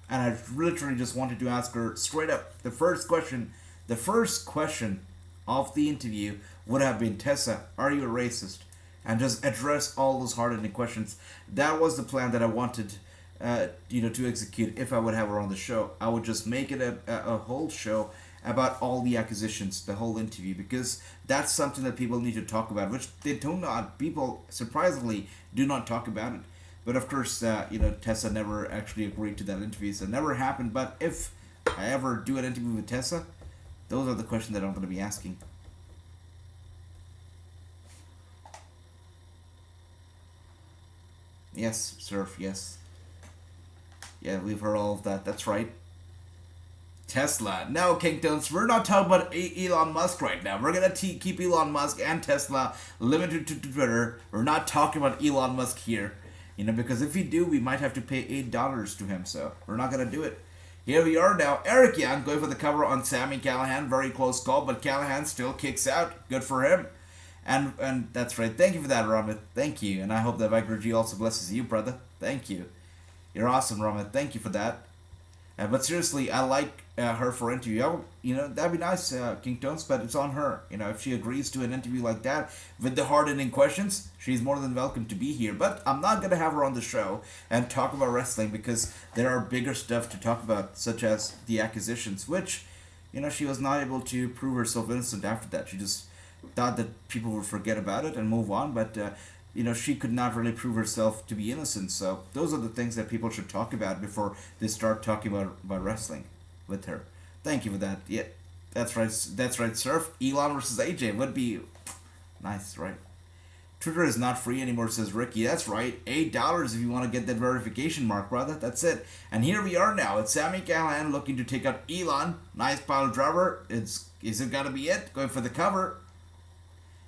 and I literally just wanted to ask her straight up. The first question of the interview would have been, Tessa, are you a racist? And just address all those hard-hitting questions. That was the plan that I wanted, to execute if I would have her on the show. I would just make it a whole show about all the accusations, the whole interview, because that's something that people need to talk about, which people surprisingly do not talk about it. But of course, Tessa never actually agreed to that interview, so it never happened. But if I ever do an interview with Tessa, those are the questions that I'm going to be asking. Yes, Surf, yes. Yeah, we've heard all of that. That's right. Tesla. Now, Kingdoms, we're not talking about Elon Musk right now. We're going to keep Elon Musk and Tesla limited to Twitter. We're not talking about Elon Musk here. Because if we do, we might have to pay $8 to him. So we're not going to do it. Here we are now. Eric Young going for the cover on Sami Callihan. Very close call, but Callihan still kicks out. Good for him. And that's right. Thank you for that, Ramit. Thank you. And I hope that Vicar G also blesses you, brother. Thank you. You're awesome, Ramit. Thank you for that. But seriously, I like her for interview. That'd be nice, King Tones, but it's on her. If she agrees to an interview like that with the hard-hitting questions, she's more than welcome to be here. But I'm not going to have her on the show and talk about wrestling, because there are bigger stuff to talk about, such as the accusations, which, she was not able to prove herself innocent after that. She just thought that people would forget about it and move on, but she could not really prove herself to be innocent. So those are the things that people should talk about before they start talking about wrestling with her. Thank you for that. Yeah, that's right, Surf. Elon versus AJ would be nice, right? Twitter is not free anymore, says Ricky. That's right, $8 if you want to get that verification mark, brother. That's it. And here we are now. It's Sami Callihan looking to take out Elon. Nice pile driver. Is it gonna be it? Going for the cover.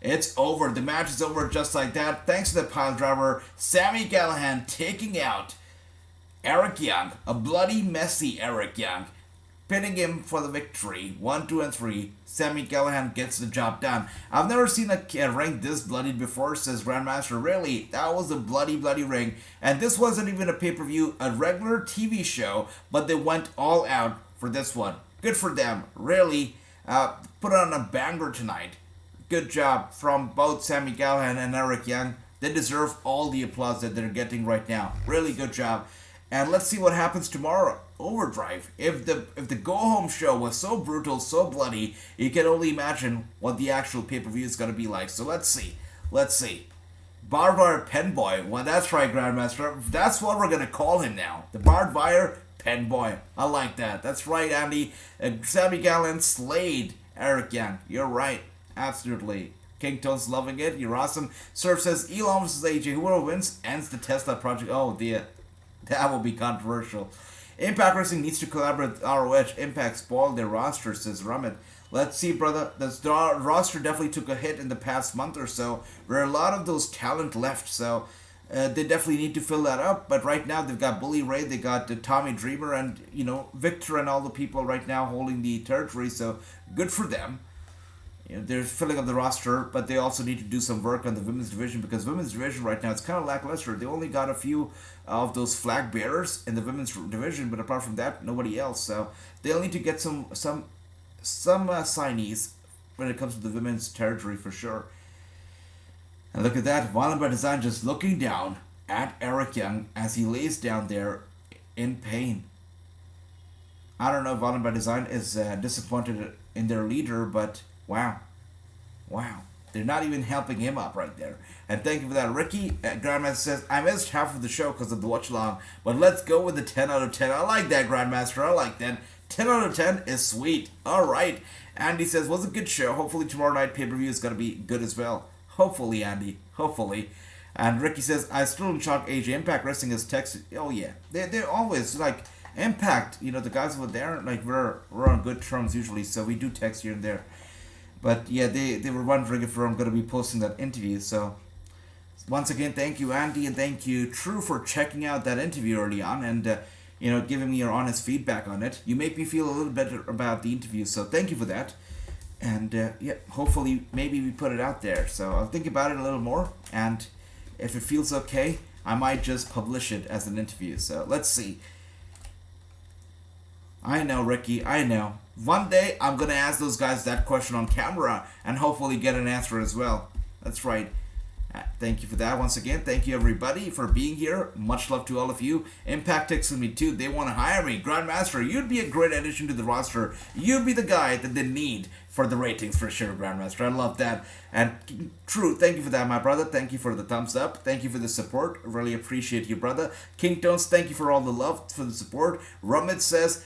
It's over. The match is over just like that. Thanks to the pile driver, Sami Callihan taking out Eric Young. A bloody, messy Eric Young. pinning him for the victory. 1, 2, and 3. Sami Callihan gets the job done. I've never seen a ring this bloodied before, says Grandmaster. Really, that was a bloody ring. And this wasn't even a pay-per-view, a regular TV show, but they went all out for this one. Good for them. Really, put on a banger tonight. Good job from both Sami Callihan and Eric Young. They deserve all the applause that they're getting right now. Really good job. And let's see what happens tomorrow. Overdrive. If the go-home show was so brutal, so bloody, you can only imagine what the actual pay-per-view is going to be like. So let's see. Let's see. Barbed Wire Pen Boy. Well, that's right, Grandmaster. That's what we're going to call him now. The Barbed Wire Pen Boy. I like that. That's right, Andy. Sami Callihan slayed Eric Young. You're right. Absolutely. King Tone's loving it. You're awesome. Surf says, Elon vs. AJ. Whoever wins ends the Tesla project. Oh, dear. That will be controversial. Impact Wrestling needs to collaborate with ROH. Impact spoiled their roster, says Rummet. Let's see, brother. The roster definitely took a hit in the past month or so. There are a lot of those talent left, so they definitely need to fill that up. But right now, they've got Bully Ray, they got Tommy Dreamer, and, Victor and all the people right now holding the territory, so good for them. They're filling up the roster, but they also need to do some work on the women's division, because women's division right now, it's kind of lackluster. They only got a few of those flag bearers in the women's division, but apart from that, nobody else. So they'll need to get some signees when it comes to the women's territory for sure. And look at that, Violent by Design just looking down at Eric Young as he lays down there in pain. I don't know if Violent by Design is disappointed in their leader, but wow. They're not even helping him up right there. And thank you for that. Ricky Grandmaster says, I missed half of the show because of the watch along, but let's go with the 10 out of 10. I like that, Grandmaster. I like that. 10 out of 10 is sweet. All right. Andy says, was a good show. Hopefully tomorrow night pay-per-view is going to be good as well. Hopefully, Andy. Hopefully. And Ricky says, I still in shock AJ. Impact Wrestling is texted. Oh, yeah. They're always, like, Impact, the guys over there, like, we're on good terms usually, so we do text here and there. But yeah, they were wondering if I'm going to be posting that interview. So once again, thank you, Andy, and thank you, True, for checking out that interview early on and giving me your honest feedback on it. You make me feel a little better about the interview, so thank you for that. And hopefully maybe we put it out there. So I'll think about it a little more, and if it feels okay, I might just publish it as an interview. So let's see. I know, Ricky, I know. One day, I'm going to ask those guys that question on camera and hopefully get an answer as well. That's right. Thank you for that once again. Thank you, everybody, for being here. Much love to all of you. Impact texted me, too. They want to hire me. Grandmaster, you'd be a great addition to the roster. You'd be the guy that they need for the ratings, for sure, Grandmaster. I love that. And True, thank you for that, my brother. Thank you for the thumbs up. Thank you for the support. Really appreciate you, brother. King Tones, thank you for all the love, for the support. Rummet says,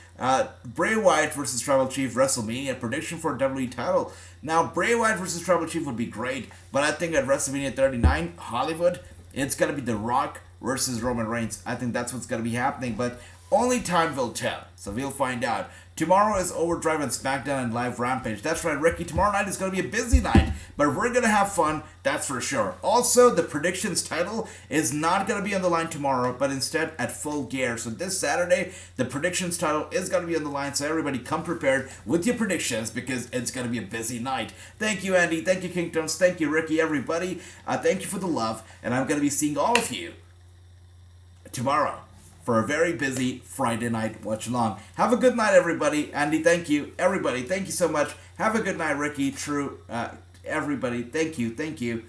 Bray Wyatt versus Tribal Chief WrestleMania prediction for WWE title. Now, Bray Wyatt versus Tribal Chief would be great, but I think at WrestleMania 39, Hollywood, it's going to be The Rock versus Roman Reigns. I think that's what's going to be happening, but only time will tell, so we'll find out. Tomorrow is Overdrive and SmackDown and Live Rampage. That's right, Ricky. Tomorrow night is going to be a busy night, but we're going to have fun, that's for sure. Also, the predictions title is not going to be on the line tomorrow, but instead at Full Gear. So this Saturday, the predictions title is going to be on the line, so everybody come prepared with your predictions because it's going to be a busy night. Thank you, Andy. Thank you, King Tones. Thank you, Ricky, everybody. Thank you for the love, and I'm going to be seeing all of you tomorrow for a very busy Friday night watch along. Have a good night, everybody. Andy, thank you. Everybody, thank you so much. Have a good night, Ricky, True, everybody. Thank you.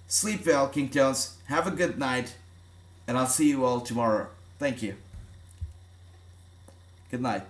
Sleep well, King Tones. Have a good night, and I'll see you all tomorrow. Thank you. Good night.